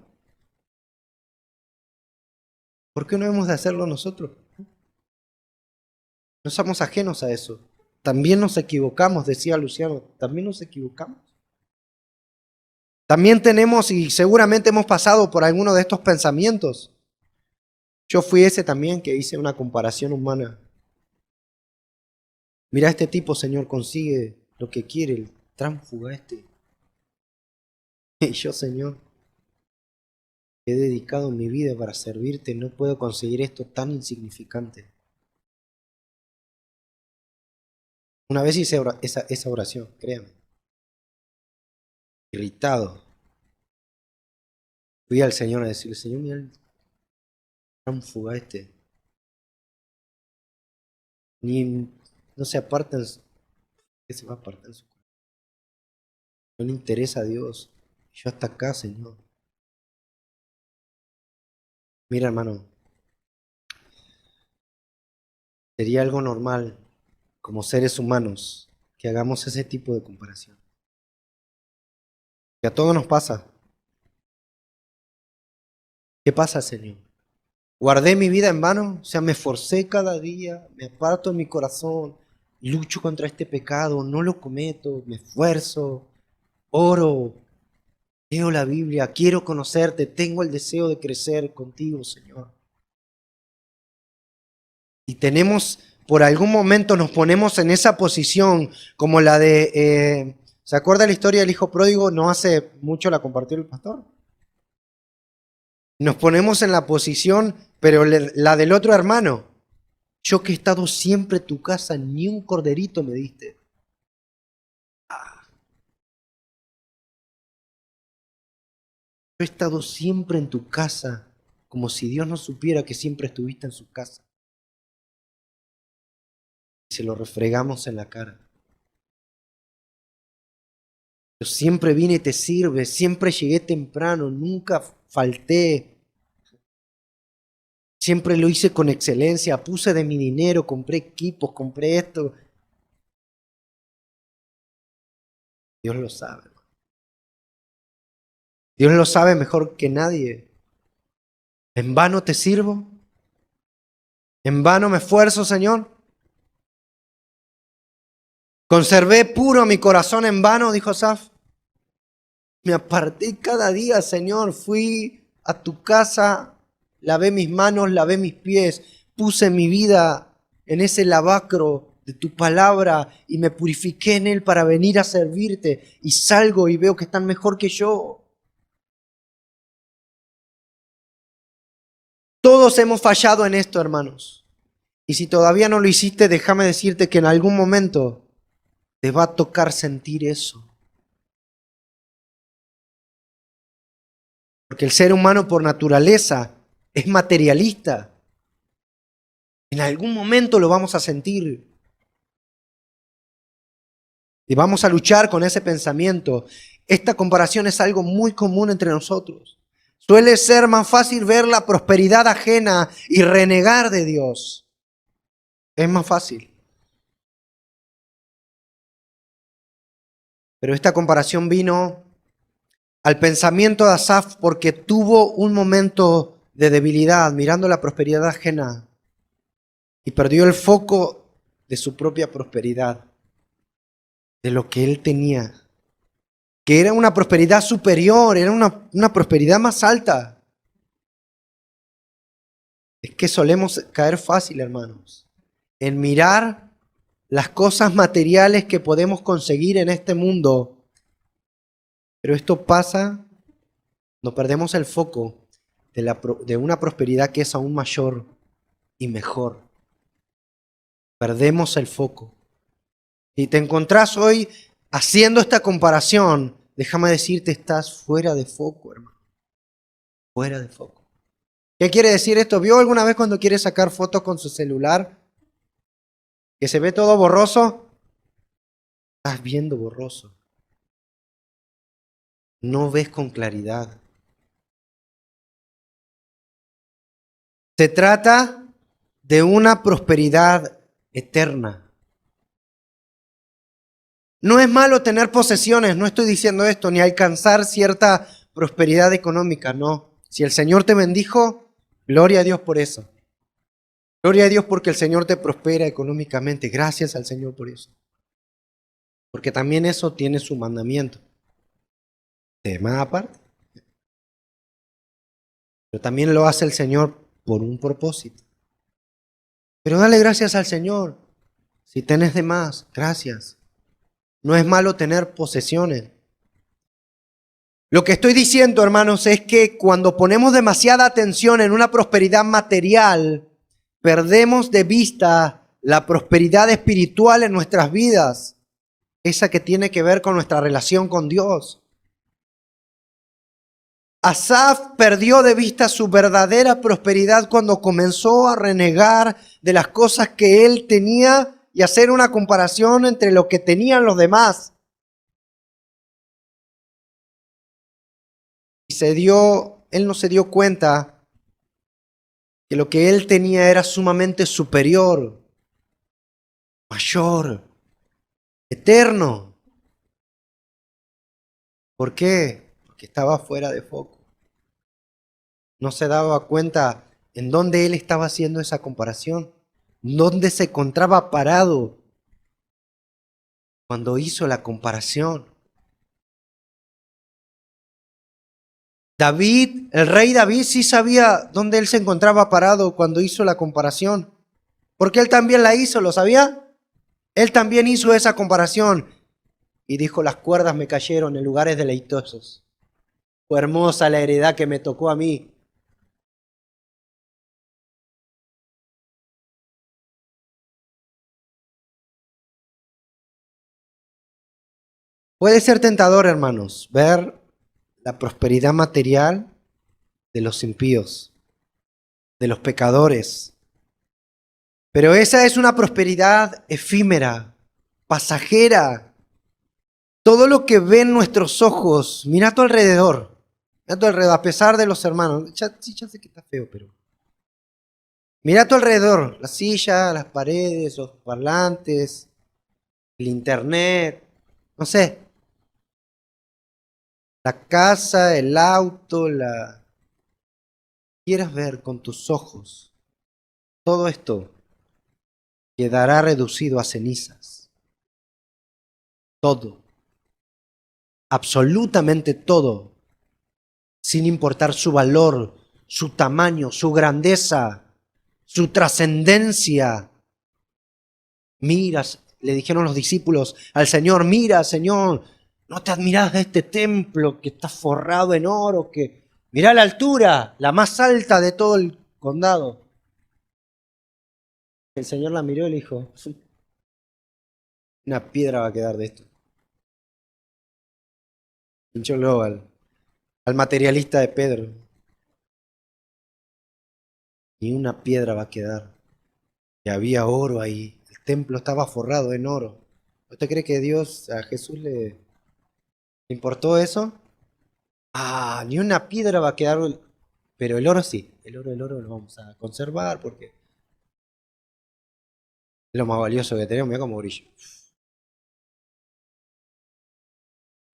¿Por qué no hemos de hacerlo nosotros? No somos ajenos a eso. También nos equivocamos, decía Luciano, también nos equivocamos. También tenemos, y seguramente hemos pasado por alguno de estos pensamientos. Yo fui ese también que hice una comparación humana. Mira, este tipo, Señor, consigue lo que quiere, el tránsfuga este. Y yo, Señor, he dedicado mi vida para servirte, no puedo conseguir esto tan insignificante. Una vez hice esa oración, créame. Irritado. Fui al Señor a decirle, Señor, mira el tránsfuga este. Ni no se aparta ¿qué se va a apartar en su corazón? No le interesa a Dios. Yo hasta acá, Señor. Mira, hermano, sería algo normal como seres humanos que hagamos ese tipo de comparación. Que a todos nos pasa. ¿Qué pasa, Señor? ¿Guardé mi vida en vano? O sea, me esforcé cada día, me aparto de mi corazón, lucho contra este pecado, no lo cometo, me esfuerzo, oro, leo la Biblia, quiero conocerte, tengo el deseo de crecer contigo, Señor. Y tenemos, por algún momento nos ponemos en esa posición como la de, ¿se acuerda la historia del hijo pródigo? No hace mucho la compartió el pastor. Nos ponemos en la posición, pero la del otro hermano. Yo que he estado siempre en tu casa, ni un corderito me diste. Yo he estado siempre en tu casa, como si Dios no supiera que siempre estuviste en su casa. Y se lo refregamos en la cara. Yo siempre vine y te sirve, siempre llegué temprano, nunca falté. Siempre lo hice con excelencia, puse de mi dinero, compré equipos, compré esto. Dios lo sabe. Dios lo sabe mejor que nadie. ¿En vano te sirvo? ¿En vano me esfuerzo, Señor? ¿Conservé puro mi corazón en vano? Dijo Asaf. Me aparté cada día, Señor. Fui a tu casa, lavé mis manos, lavé mis pies, puse mi vida en ese lavacro de tu palabra y me purifiqué en él para venir a servirte. Y salgo y veo que están mejor que yo. Todos hemos fallado en esto, hermanos. Y si todavía no lo hiciste, déjame decirte que en algún momento te va a tocar sentir eso. Porque el ser humano por naturaleza es materialista. En algún momento lo vamos a sentir. Y vamos a luchar con ese pensamiento. Esta comparación es algo muy común entre nosotros. Suele ser más fácil ver la prosperidad ajena y renegar de Dios. Es más fácil. Pero esta comparación vino al pensamiento de Asaf porque tuvo un momento de debilidad mirando la prosperidad ajena y perdió el foco de su propia prosperidad, de lo que él tenía, que era una prosperidad superior, era una prosperidad más alta. Es que solemos caer fácil, hermanos, en mirar las cosas materiales que podemos conseguir en este mundo. Pero esto pasa, nos perdemos el foco de una prosperidad que es aún mayor y mejor. Perdemos el foco. Si te encontrás hoy haciendo esta comparación, déjame decirte, estás fuera de foco, hermano. Fuera de foco. ¿Qué quiere decir esto? ¿Vio alguna vez cuando quiere sacar fotos con su celular? Que se ve todo borroso. Estás viendo borroso. No ves con claridad. Se trata de una prosperidad eterna. No es malo tener posesiones, no estoy diciendo esto, ni alcanzar cierta prosperidad económica, no. Si el Señor te bendijo, gloria a Dios por eso. Gloria a Dios porque el Señor te prospera económicamente. Gracias al Señor por eso. Porque también eso tiene su mandamiento. tema aparte. Pero también lo hace el Señor por un propósito. Pero dale gracias al Señor. Si tenés de más, gracias. No es malo tener posesiones. Lo que estoy diciendo, hermanos, es que cuando ponemos demasiada atención en una prosperidad material, perdemos de vista la prosperidad espiritual en nuestras vidas, esa que tiene que ver con nuestra relación con Dios. Asaf perdió de vista su verdadera prosperidad cuando comenzó a renegar de las cosas que él tenía y hacer una comparación entre lo que tenían los demás. Y él no se dio cuenta que lo que él tenía era sumamente superior, mayor, eterno. ¿Por qué? Porque estaba fuera de foco. No se daba cuenta en dónde él estaba haciendo esa comparación, dónde se encontraba parado cuando hizo la comparación. David, el rey David, sí sabía dónde él se encontraba parado cuando hizo la comparación, porque él también la hizo, ¿lo sabía? Él también hizo esa comparación y dijo: las cuerdas me cayeron en lugares deleitosos. Fue hermosa la heredad que me tocó a mí. Puede ser tentador, hermanos, ver la prosperidad material de los impíos, de los pecadores. Pero esa es una prosperidad efímera, pasajera. Todo lo que ven nuestros ojos, mira a tu alrededor. Mira a tu alrededor, a pesar de los hermanos. Sí, ya sé que está feo, pero mira a tu alrededor. La silla, las paredes, los parlantes, el internet, no sé. La casa, el auto, la... Quieras ver con tus ojos. Todo esto quedará reducido a cenizas. Todo. Absolutamente todo. Sin importar su valor, su tamaño, su grandeza, su trascendencia. Miras, le dijeron los discípulos al Señor: mira, Señor, ¿no te admiras de este templo que está forrado en oro? Que mira la altura, la más alta de todo el condado. El Señor la miró y le dijo: una piedra va a quedar de esto. Pinchó luego al materialista de Pedro. Ni una piedra va a quedar. Y había oro ahí. El templo estaba forrado en oro. ¿Usted cree que a Jesús le importó eso? Ah, ni una piedra va a quedar. Pero el oro sí. El oro lo vamos a conservar porque es lo más valioso que tenemos. Mira cómo brilla.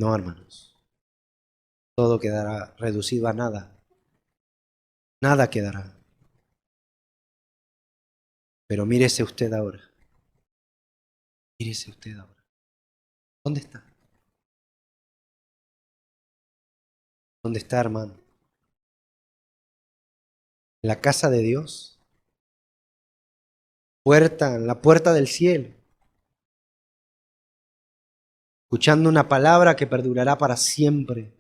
No, hermanos. Todo quedará reducido a nada. Nada quedará. Pero mírese usted ahora. Mírese usted ahora. ¿Dónde está? ¿Dónde está, hermano? En la casa de Dios. En la puerta del cielo. Escuchando una palabra que perdurará para siempre.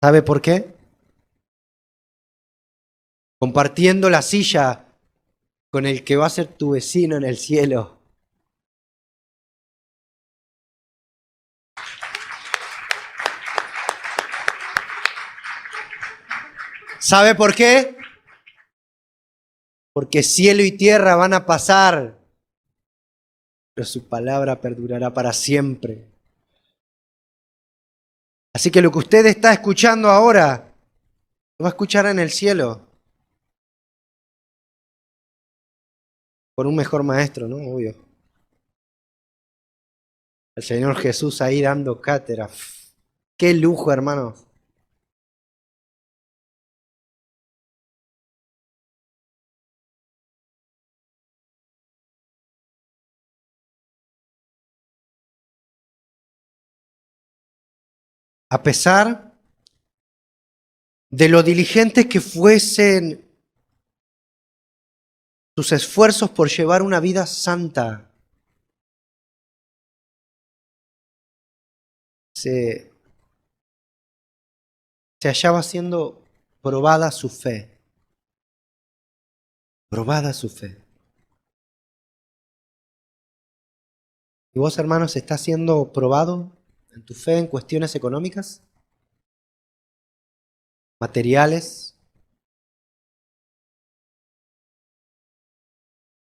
¿Sabe por qué? Compartiendo la silla con el que va a ser tu vecino en el cielo. ¿Sabe por qué? Porque cielo y tierra van a pasar, pero su palabra perdurará para siempre. Así que lo que usted está escuchando ahora, lo va a escuchar en el cielo. Por un mejor maestro, ¿no? Obvio. El Señor Jesús ahí dando cátedra. Qué lujo, hermanos. A pesar de lo diligentes que fuesen sus esfuerzos por llevar una vida santa, se hallaba siendo probada su fe. Probada su fe. ¿Y vos, hermanos, estás siendo probado en tu fe en cuestiones económicas, materiales?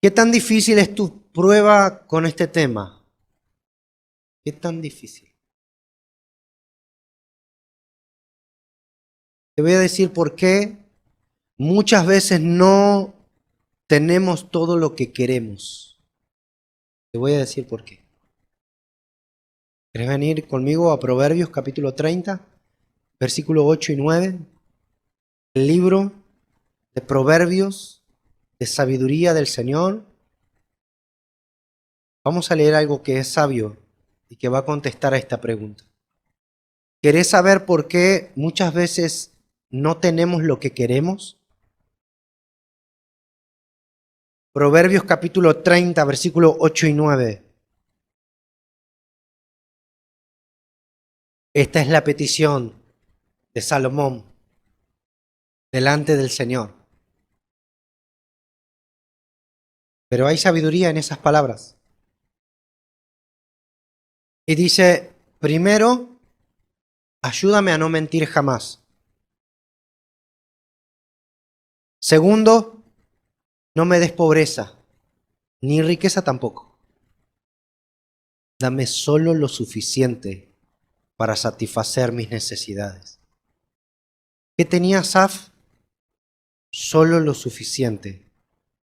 ¿Qué tan difícil es tu prueba con este tema? ¿Qué tan difícil? Te voy a decir por qué muchas veces no tenemos todo lo que queremos. Te voy a decir por qué. ¿Querés venir conmigo a Proverbios capítulo 30, versículo 8 y 9? El libro de Proverbios, de sabiduría del Señor. Vamos a leer algo que es sabio y que va a contestar a esta pregunta. ¿Querés saber por qué muchas veces no tenemos lo que queremos? Proverbios capítulo 30, versículo 8 y 9. Esta es la petición de Salomón delante del Señor. Pero hay sabiduría en esas palabras. Y dice, primero, ayúdame a no mentir jamás. Segundo, no me des pobreza, ni riqueza tampoco. Dame solo lo suficiente para satisfacer mis necesidades. ¿Qué tenía Asaf? Solo lo suficiente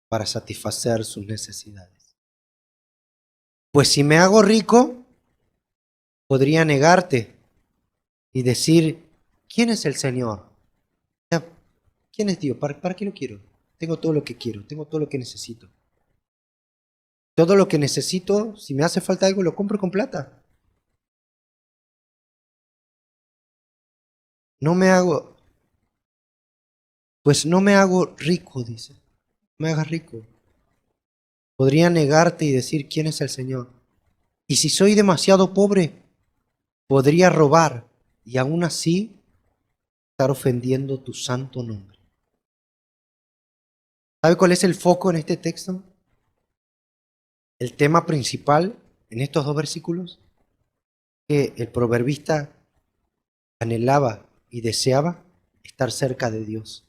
para satisfacer sus necesidades. Pues si me hago rico, podría negarte y decir, ¿quién es el Señor? ¿Quién es Dios? ¿Para qué lo quiero? Tengo todo lo que quiero, tengo todo lo que necesito. Todo lo que necesito, si me hace falta algo, lo compro con plata. No me hago rico, dice. No me hagas rico. Podría negarte y decir quién es el Señor. Y si soy demasiado pobre, podría robar y aún así estar ofendiendo tu santo nombre. ¿Sabe cuál es el foco en este texto? El tema principal en estos dos versículos, que el proverbista anhelaba y deseaba estar cerca de Dios.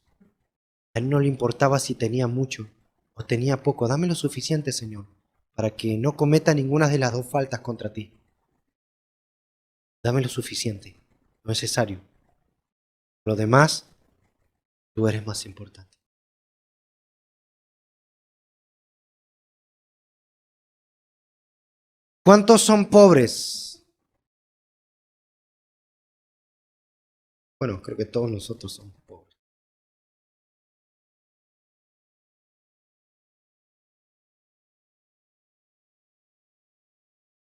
A él no le importaba si tenía mucho o tenía poco. Dame lo suficiente, Señor, para que no cometa ninguna de las dos faltas contra ti. Dame lo suficiente, lo necesario. Lo demás, tú eres más importante. ¿Cuántos son pobres? Bueno, creo que todos nosotros somos pobres.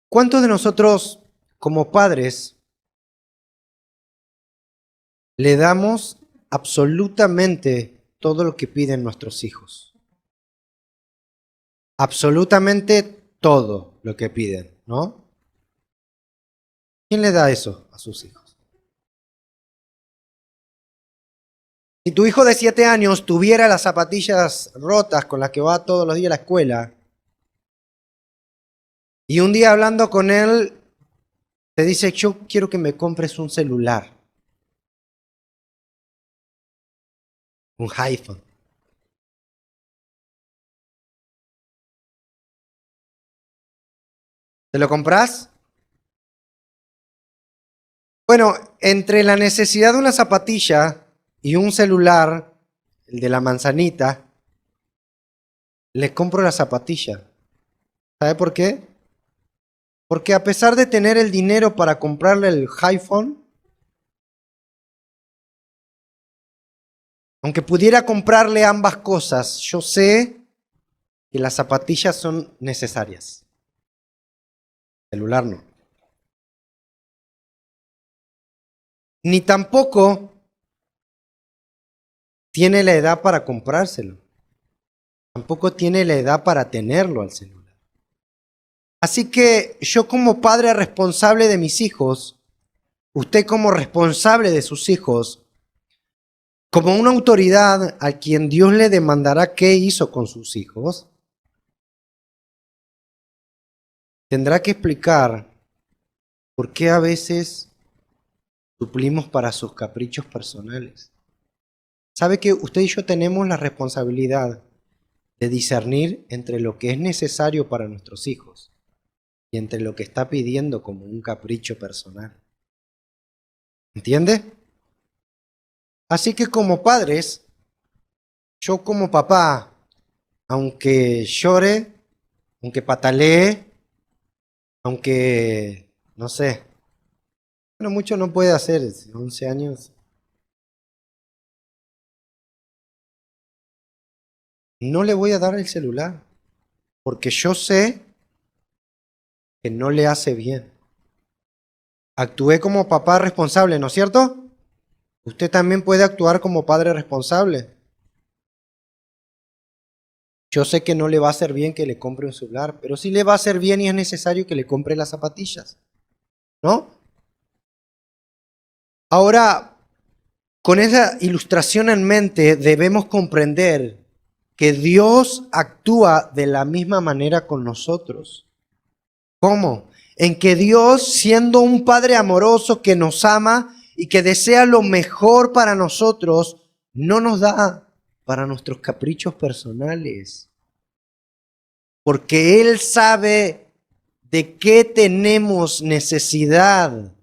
¿Cuántos de nosotros, como padres, le damos absolutamente todo lo que piden nuestros hijos? Absolutamente todo lo que piden, ¿no? ¿Quién le da eso a sus hijos? Si tu hijo de 7 años tuviera las zapatillas rotas con las que va todos los días a la escuela, y un día hablando con él, te dice, yo quiero que me compres un celular, un iPhone. ¿Te lo compras? Bueno, entre la necesidad de una zapatilla y un celular, el de la manzanita, le compro la zapatilla. ¿Sabe por qué? Porque a pesar de tener el dinero para comprarle el iPhone, aunque pudiera comprarle ambas cosas, yo sé que las zapatillas son necesarias. El celular no. Ni tampoco tiene la edad para comprárselo. Tampoco tiene la edad para tenerlo al celular. Así que yo como padre responsable de mis hijos, usted como responsable de sus hijos, como una autoridad a quien Dios le demandará qué hizo con sus hijos, tendrá que explicar por qué a veces suplimos para sus caprichos personales. ¿Sabe que usted y yo tenemos la responsabilidad de discernir entre lo que es necesario para nuestros hijos y entre lo que está pidiendo como un capricho personal? ¿Entiende? Así que como padres, yo como papá, aunque llore, aunque patalee, aunque, no sé, bueno, mucho no puede hacer, 11 años. No le voy a dar el celular, porque yo sé que no le hace bien. Actué como papá responsable, ¿no es cierto? Usted también puede actuar como padre responsable. Yo sé que no le va a hacer bien que le compre un celular, pero sí le va a hacer bien y es necesario que le compre las zapatillas, ¿no? Ahora, con esa ilustración en mente, debemos comprender que Dios actúa de la misma manera con nosotros. ¿Cómo? En que Dios, siendo un Padre amoroso que nos ama y que desea lo mejor para nosotros, no nos da para nuestros caprichos personales. Porque Él sabe de qué tenemos necesidad.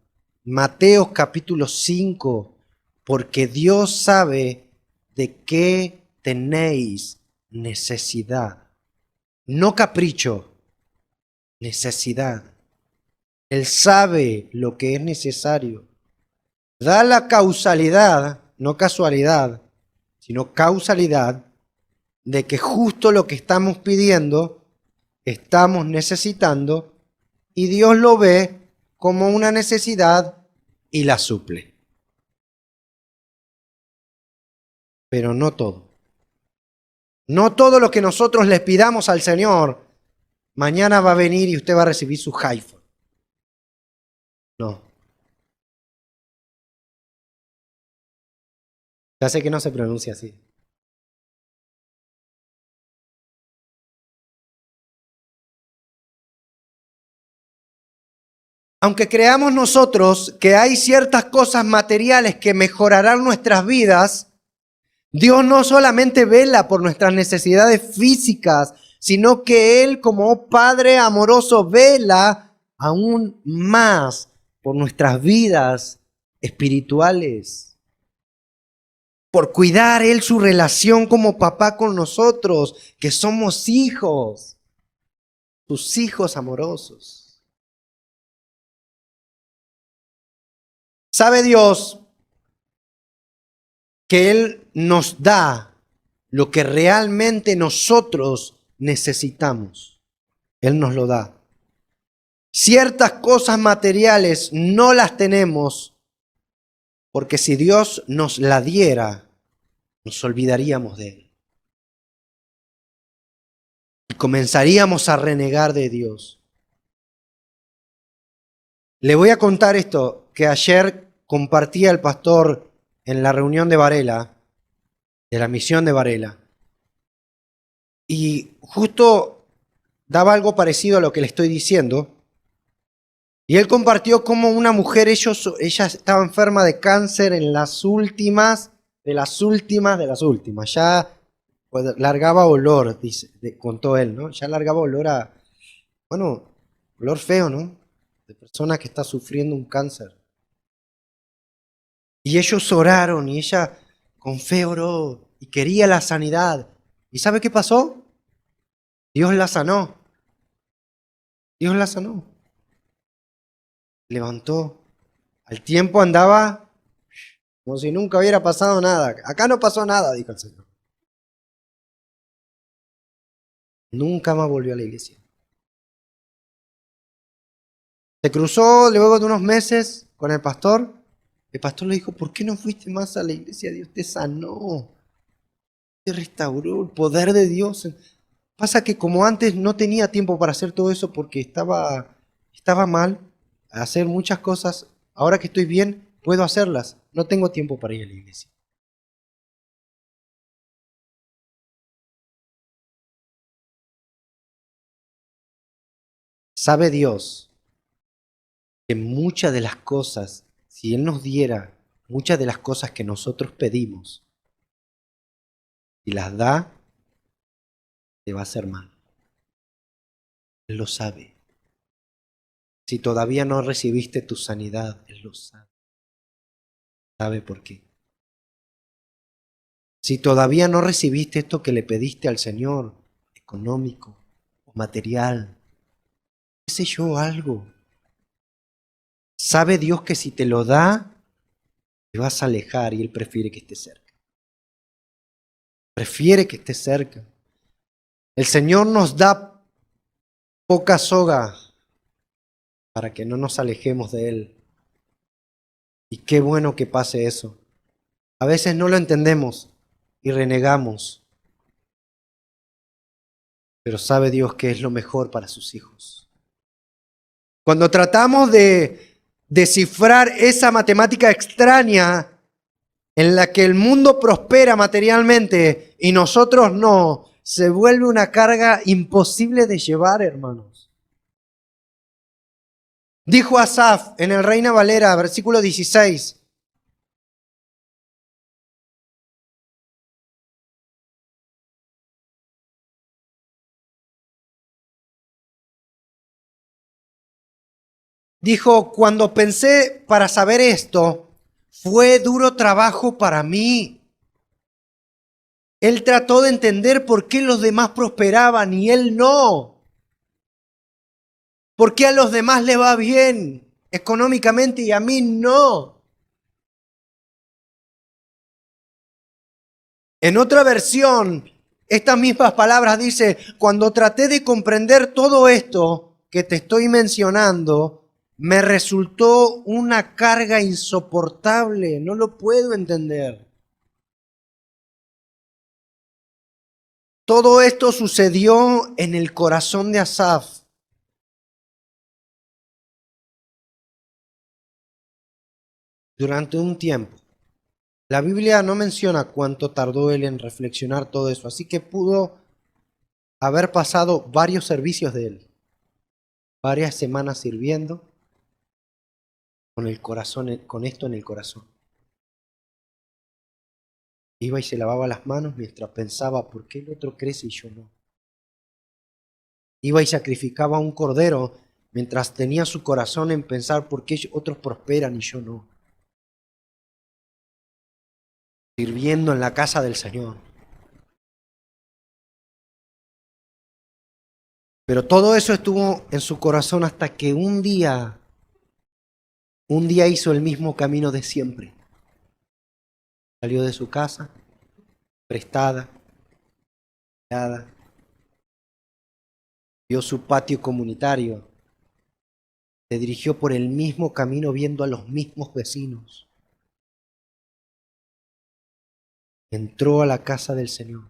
Mateo capítulo 5. Porque Dios sabe de qué tenéis necesidad. No capricho, necesidad. Él sabe lo que es necesario. Da la causalidad, no casualidad, sino causalidad, de que justo lo que estamos pidiendo, estamos necesitando, y Dios lo ve como una necesidad y la suple. Pero no todo. No todo lo que nosotros les pidamos al Señor, mañana va a venir y usted va a recibir su iPhone. No. Ya sé que no se pronuncia así. Aunque creamos nosotros que hay ciertas cosas materiales que mejorarán nuestras vidas, Dios no solamente vela por nuestras necesidades físicas, sino que Él como Padre amoroso vela aún más por nuestras vidas espirituales. Por cuidar Él su relación como papá con nosotros, que somos hijos, sus hijos amorosos. ¿Sabe Dios que Él nos da lo que realmente nosotros necesitamos? Él nos lo da. Ciertas cosas materiales no las tenemos porque si Dios nos la diera, nos olvidaríamos de Él. Y comenzaríamos a renegar de Dios. Le voy a contar esto que ayer compartía el pastor en la reunión de Varela, de la misión de Varela. Y justo daba algo parecido a lo que le estoy diciendo. Y él compartió cómo una mujer, ella estaba enferma de cáncer en las últimas, de las últimas, de las últimas. Ya pues, largaba olor, contó él, ¿no? Ya largaba olor a, bueno, olor feo, ¿no? De persona que está sufriendo un cáncer. Y ellos oraron y ella con fe oró y quería la sanidad. ¿Y sabe qué pasó? Dios la sanó. Dios la sanó. Levantó. Al tiempo andaba como si nunca hubiera pasado nada. Acá no pasó nada, dijo el Señor. Nunca más volvió a la iglesia. Se cruzó luego de unos meses con el pastor. El pastor le dijo, ¿por qué no fuiste más a la iglesia? Dios te sanó. Se restauró el poder de Dios. Pasa que como antes no tenía tiempo para hacer todo eso porque estaba mal a hacer muchas cosas. Ahora que estoy bien, puedo hacerlas. No tengo tiempo para ir a la iglesia. Sabe Dios que muchas de las cosas, si Él nos diera muchas de las cosas que nosotros pedimos, y las da, te va a hacer mal. Él lo sabe. Si todavía no recibiste tu sanidad, Él lo sabe. ¿Sabe por qué? Si todavía no recibiste esto que le pediste al Señor, económico o material, qué sé yo, algo, sabe Dios que si te lo da, te vas a alejar y Él prefiere que estés cerca. Prefiere que estés cerca. El Señor nos da poca soga para que no nos alejemos de Él. Y qué bueno que pase eso. A veces no lo entendemos y renegamos, pero sabe Dios que es lo mejor para sus hijos. Cuando tratamos de descifrar esa matemática extraña en la que el mundo prospera materialmente y nosotros no, se vuelve una carga imposible de llevar, hermanos. Dijo Asaf en el Reina Valera, versículo 16. Dijo, cuando pensé para saber esto, fue duro trabajo para mí. Él trató de entender por qué los demás prosperaban y él no. ¿Por qué a los demás le va bien económicamente y a mí no? En otra versión, estas mismas palabras dice, cuando traté de comprender todo esto que te estoy mencionando, me resultó una carga insoportable, no lo puedo entender. Todo esto sucedió en el corazón de Asaf. Durante un tiempo. La Biblia no menciona cuánto tardó él en reflexionar todo eso, así que pudo haber pasado varios servicios de él, varias semanas sirviendo con el corazón, con esto en el corazón. Iba y se lavaba las manos mientras pensaba, ¿por qué el otro crece y yo no? Iba y sacrificaba un cordero mientras tenía su corazón en pensar, ¿por qué otros prosperan y yo no? Sirviendo en la casa del Señor. Pero todo eso estuvo en su corazón hasta que un día hizo el mismo camino de siempre. Salió de su casa, prestada, vio su patio comunitario, se dirigió por el mismo camino viendo a los mismos vecinos. Entró a la casa del Señor.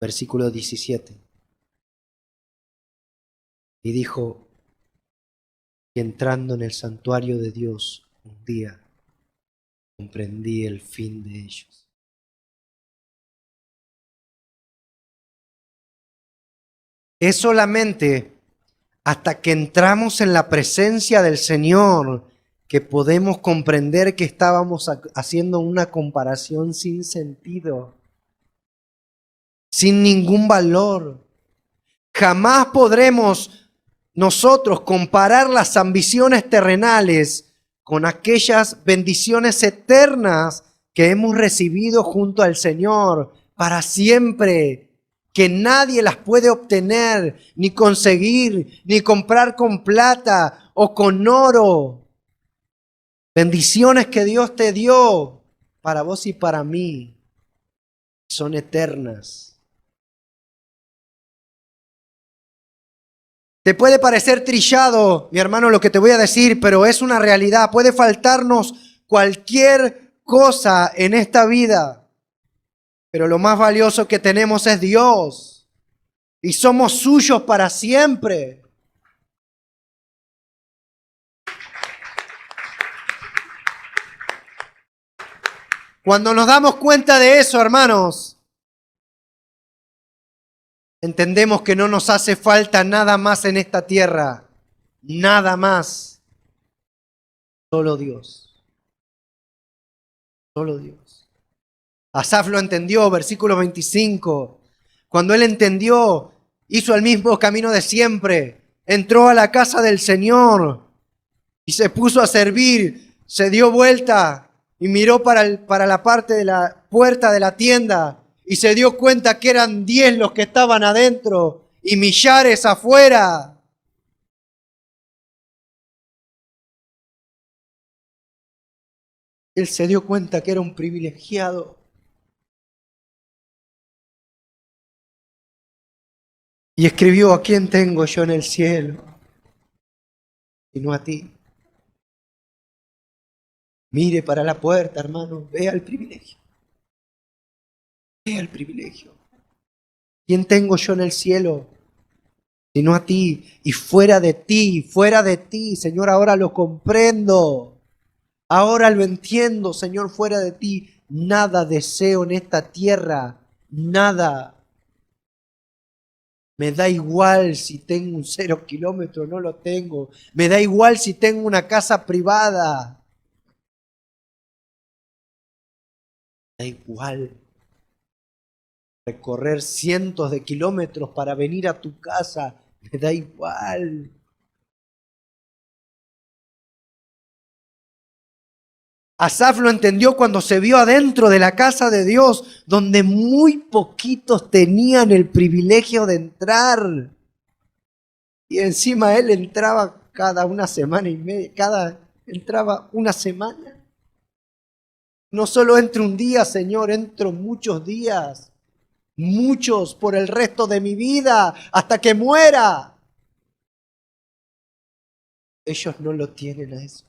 Versículo 17. Y dijo, y entrando en el santuario de Dios un día, comprendí el fin de ellos. Es solamente hasta que entramos en la presencia del Señor que podemos comprender que estábamos haciendo una comparación sin sentido, sin ningún valor. Jamás podremos nosotros comparar las ambiciones terrenales con aquellas bendiciones eternas que hemos recibido junto al Señor para siempre, que nadie las puede obtener, ni conseguir, ni comprar con plata o con oro. Bendiciones que Dios te dio para vos y para mí son eternas. Te puede parecer trillado, mi hermano, lo que te voy a decir, pero es una realidad. Puede faltarnos cualquier cosa en esta vida. Pero lo más valioso que tenemos es Dios. Y somos suyos para siempre. Cuando nos damos cuenta de eso, hermanos, entendemos que no nos hace falta nada más en esta tierra. Nada más. Solo Dios. Solo Dios. Asaf lo entendió, versículo 25. Cuando él entendió, hizo el mismo camino de siempre. Entró a la casa del Señor y se puso a servir. Se dio vuelta y miró para la parte de la puerta de la tienda y se dio cuenta que eran 10 los que estaban adentro y millares afuera. Él se dio cuenta que era un privilegiado. Y escribió: ¿a quién tengo yo en el cielo? Sino a ti. Mire para la puerta, hermano, vea el privilegio. Vea el privilegio. ¿Quién tengo yo en el cielo? Sino a ti. Y fuera de ti, Señor, ahora lo comprendo. Ahora lo entiendo, Señor, fuera de ti. Nada deseo en esta tierra, nada. Me da igual si tengo un 0 kilómetro, no lo tengo. Me da igual si tengo una casa privada. Me da igual recorrer cientos de kilómetros para venir a tu casa. Me da igual. Asaf lo entendió cuando se vio adentro de la casa de Dios, donde muy poquitos tenían el privilegio de entrar. Y encima él entraba cada una semana y media, entraba una semana. No solo entro un día, Señor, entro muchos días. Muchos por el resto de mi vida, hasta que muera. Ellos no lo tienen a eso.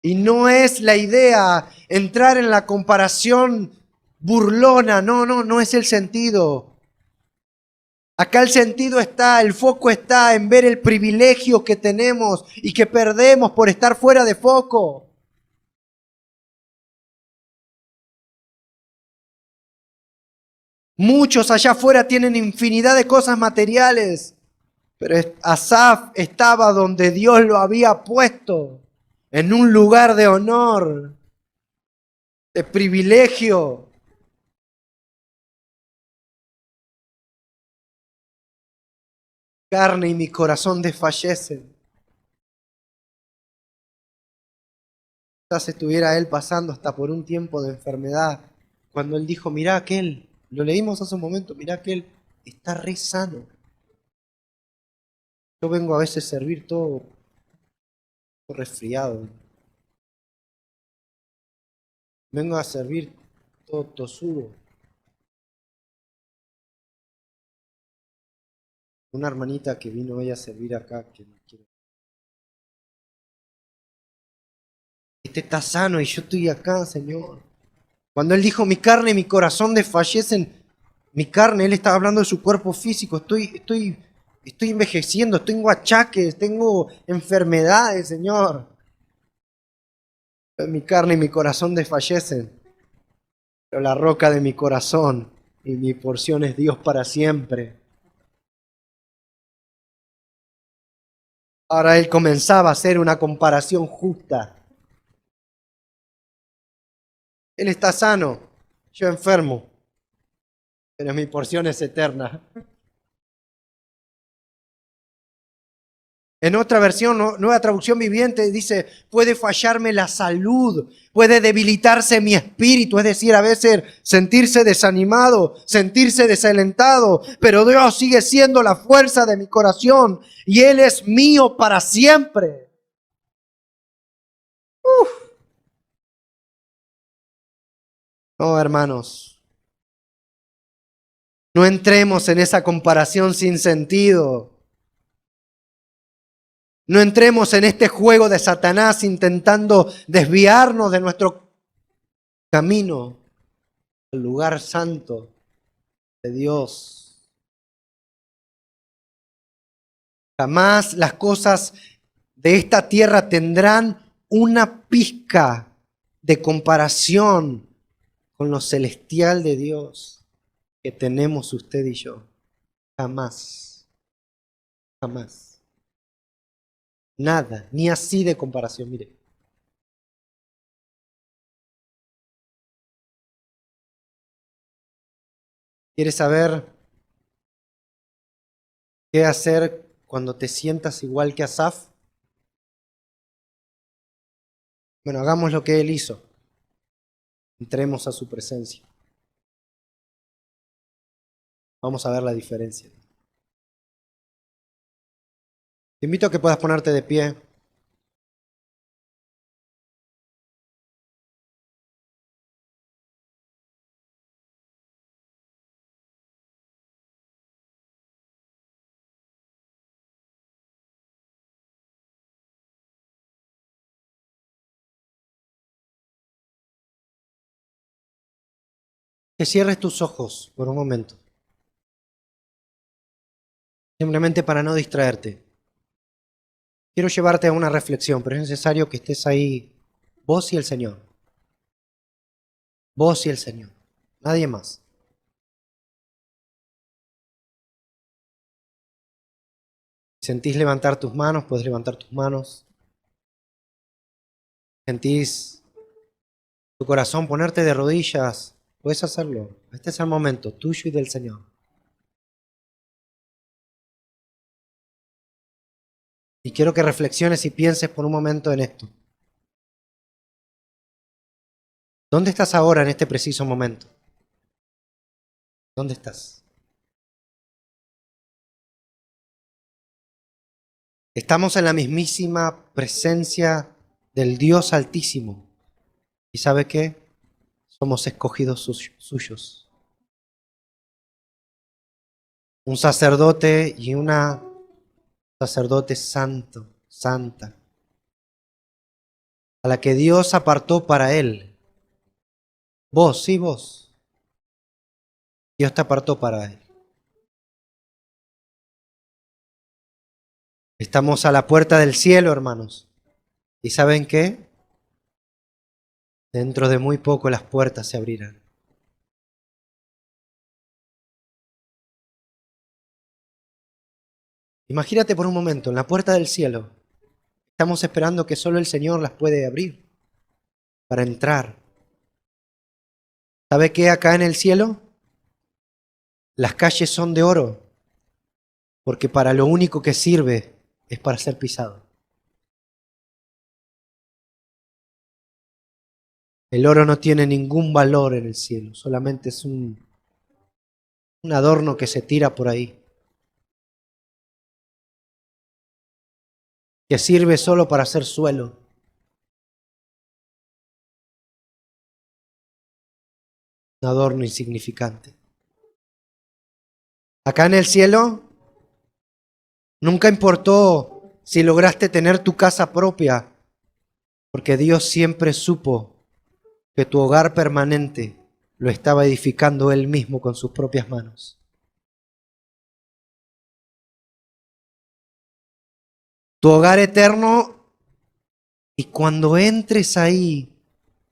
Y no es la idea entrar en la comparación burlona, no es el sentido. Acá el sentido está, el foco está en ver el privilegio que tenemos y que perdemos por estar fuera de foco. Muchos allá afuera tienen infinidad de cosas materiales, pero Asaf estaba donde Dios lo había puesto, en un lugar de honor, de privilegio. Carne y mi corazón desfallecen. Quizás estuviera él pasando hasta por un tiempo de enfermedad, cuando él dijo: mirá aquel, lo leímos hace un momento, mirá aquel, está re sano. Yo vengo a veces a servir todo resfriado. Vengo a servir todo tosudo. Una hermanita que vino hoy a servir acá, que no quiere. Este está sano y yo estoy acá, Señor. Cuando él dijo: mi carne y mi corazón desfallecen, mi carne, él estaba hablando de su cuerpo físico. Estoy envejeciendo, tengo achaques, tengo enfermedades, Señor. Mi carne y mi corazón desfallecen, pero la roca de mi corazón y mi porción es Dios para siempre. Ahora él comenzaba a hacer una comparación justa. Él está sano, yo enfermo, pero mi porción es eterna. En otra versión, Nueva Traducción Viviente, dice: puede fallarme la salud, puede debilitarse mi espíritu, es decir, a veces sentirse desanimado, sentirse desalentado, pero Dios sigue siendo la fuerza de mi corazón y Él es mío para siempre. No, hermanos, no entremos en esa comparación sin sentido. No entremos en este juego de Satanás intentando desviarnos de nuestro camino al lugar santo de Dios. Jamás las cosas de esta tierra tendrán una pizca de comparación con lo celestial de Dios que tenemos usted y yo. Jamás, jamás. Nada, ni así de comparación, mire. ¿Quieres saber qué hacer cuando te sientas igual que Asaf? Bueno, hagamos lo que él hizo. Entremos a su presencia. Vamos a ver la diferencia. Te invito a que puedas ponerte de pie. Que cierres tus ojos por un momento. Simplemente para no distraerte. Quiero llevarte a una reflexión, pero es necesario que estés ahí, vos y el Señor. Vos y el Señor. Nadie más. ¿Sentís levantar tus manos? Puedes levantar tus manos. ¿Sentís tu corazón ponerte de rodillas? Puedes hacerlo. Este es el momento tuyo y del Señor. Y quiero que reflexiones y pienses por un momento en esto. ¿Dónde estás ahora en este preciso momento? ¿Dónde estás? Estamos en la mismísima presencia del Dios Altísimo. ¿Y sabe qué? Somos escogidos suyos. Un sacerdote y una sacerdote santo, santa, a la que Dios apartó para Él. Vos, sí, vos. Dios te apartó para Él. Estamos a la puerta del cielo, hermanos. ¿Y saben qué? Dentro de muy poco las puertas se abrirán. Imagínate por un momento, en la puerta del cielo. Estamos esperando que solo el Señor las puede abrir para entrar. ¿Sabe qué? Acá en el cielo las calles son de oro, porque para lo único que sirve es para ser pisado. El oro no tiene ningún valor en el cielo, solamente es un adorno que se tira por ahí, que sirve solo para hacer suelo. Un adorno insignificante. Acá en el cielo nunca importó si lograste tener tu casa propia, porque Dios siempre supo que tu hogar permanente lo estaba edificando Él mismo con sus propias manos. Tu hogar eterno, y cuando entres ahí,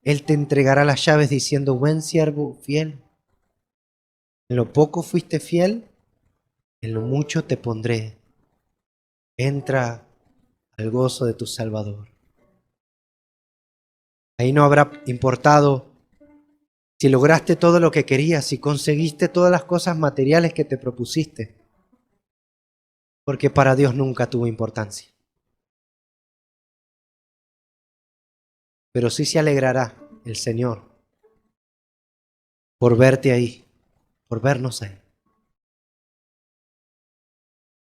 Él te entregará las llaves diciendo: buen siervo fiel, en lo poco fuiste fiel, en lo mucho te pondré. Entra al gozo de tu Salvador. Ahí no habrá importado si lograste todo lo que querías, si conseguiste todas las cosas materiales que te propusiste, porque para Dios nunca tuvo importancia. Pero sí se alegrará el Señor por verte ahí, por vernos ahí.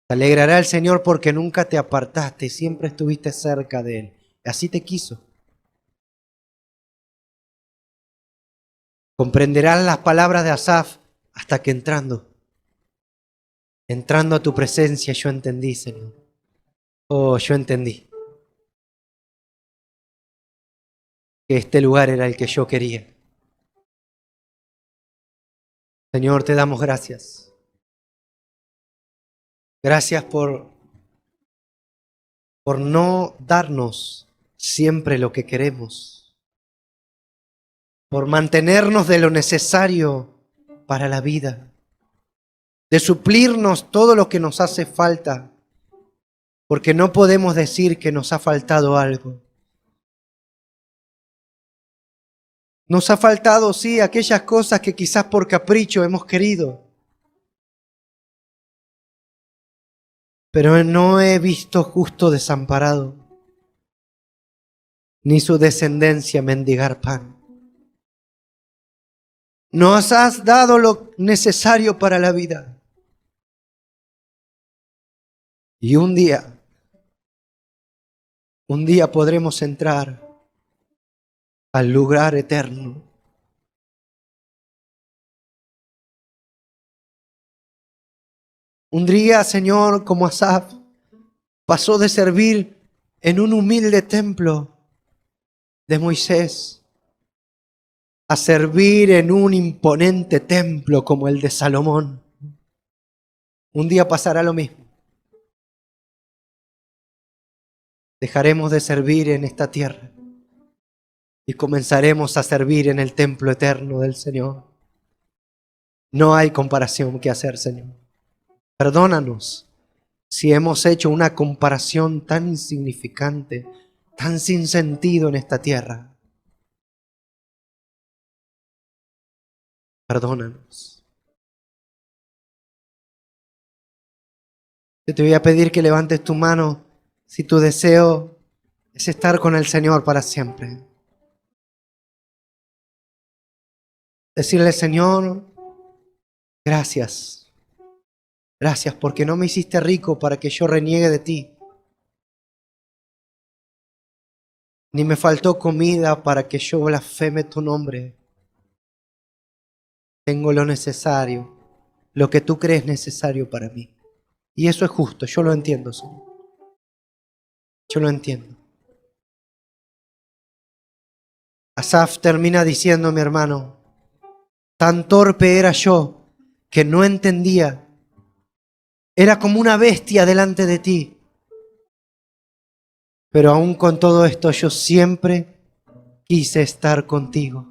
Se alegrará el Señor porque nunca te apartaste, siempre estuviste cerca de Él. Así te quiso. Comprenderás las palabras de Asaf hasta que entrando a tu presencia, yo entendí, Señor. Oh, yo entendí que este lugar era el que yo quería. Señor, te damos gracias. Gracias por no darnos siempre lo que queremos, por mantenernos de lo necesario para la vida, de suplirnos todo lo que nos hace falta, porque no podemos decir que nos ha faltado algo. Nos ha faltado, sí, aquellas cosas que quizás por capricho hemos querido, pero no he visto justo desamparado, ni su descendencia mendigar pan. Nos has dado lo necesario para la vida. Y un día podremos entrar al lugar eterno. Un día, Señor, como Asaf, pasó de servir en un humilde templo de Moisés a servir en un imponente templo como el de Salomón. Un día pasará lo mismo. Dejaremos de servir en esta tierra y comenzaremos a servir en el templo eterno del Señor. No hay comparación que hacer, Señor. Perdónanos si hemos hecho una comparación tan insignificante, tan sin sentido en esta tierra. Perdónanos. Yo te voy a pedir que levantes tu mano si tu deseo es estar con el Señor para siempre. Decirle, Señor, gracias. Gracias porque no me hiciste rico para que yo reniegue de ti. Ni me faltó comida para que yo blasfeme tu nombre. Tengo lo necesario, lo que tú crees necesario para mí. Y eso es justo, yo lo entiendo, Señor. Yo lo entiendo. Asaf termina diciendo, mi hermano, tan torpe era yo que no entendía. Era como una bestia delante de ti. Pero aún con todo esto yo siempre quise estar contigo.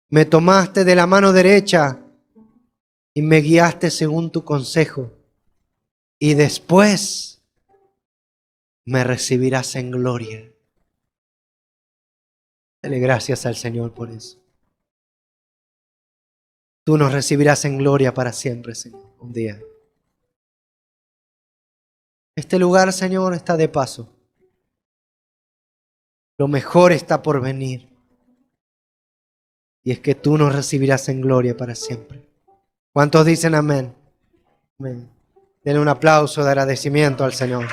Me tomaste de la mano derecha y me guiaste según tu consejo. Y después me recibirás en gloria. Dale gracias al Señor por eso. Tú nos recibirás en gloria para siempre, Señor, un día. Este lugar, Señor, está de paso. Lo mejor está por venir. Y es que tú nos recibirás en gloria para siempre. ¿Cuántos dicen amén? Amén. Denle un aplauso de agradecimiento al Señor.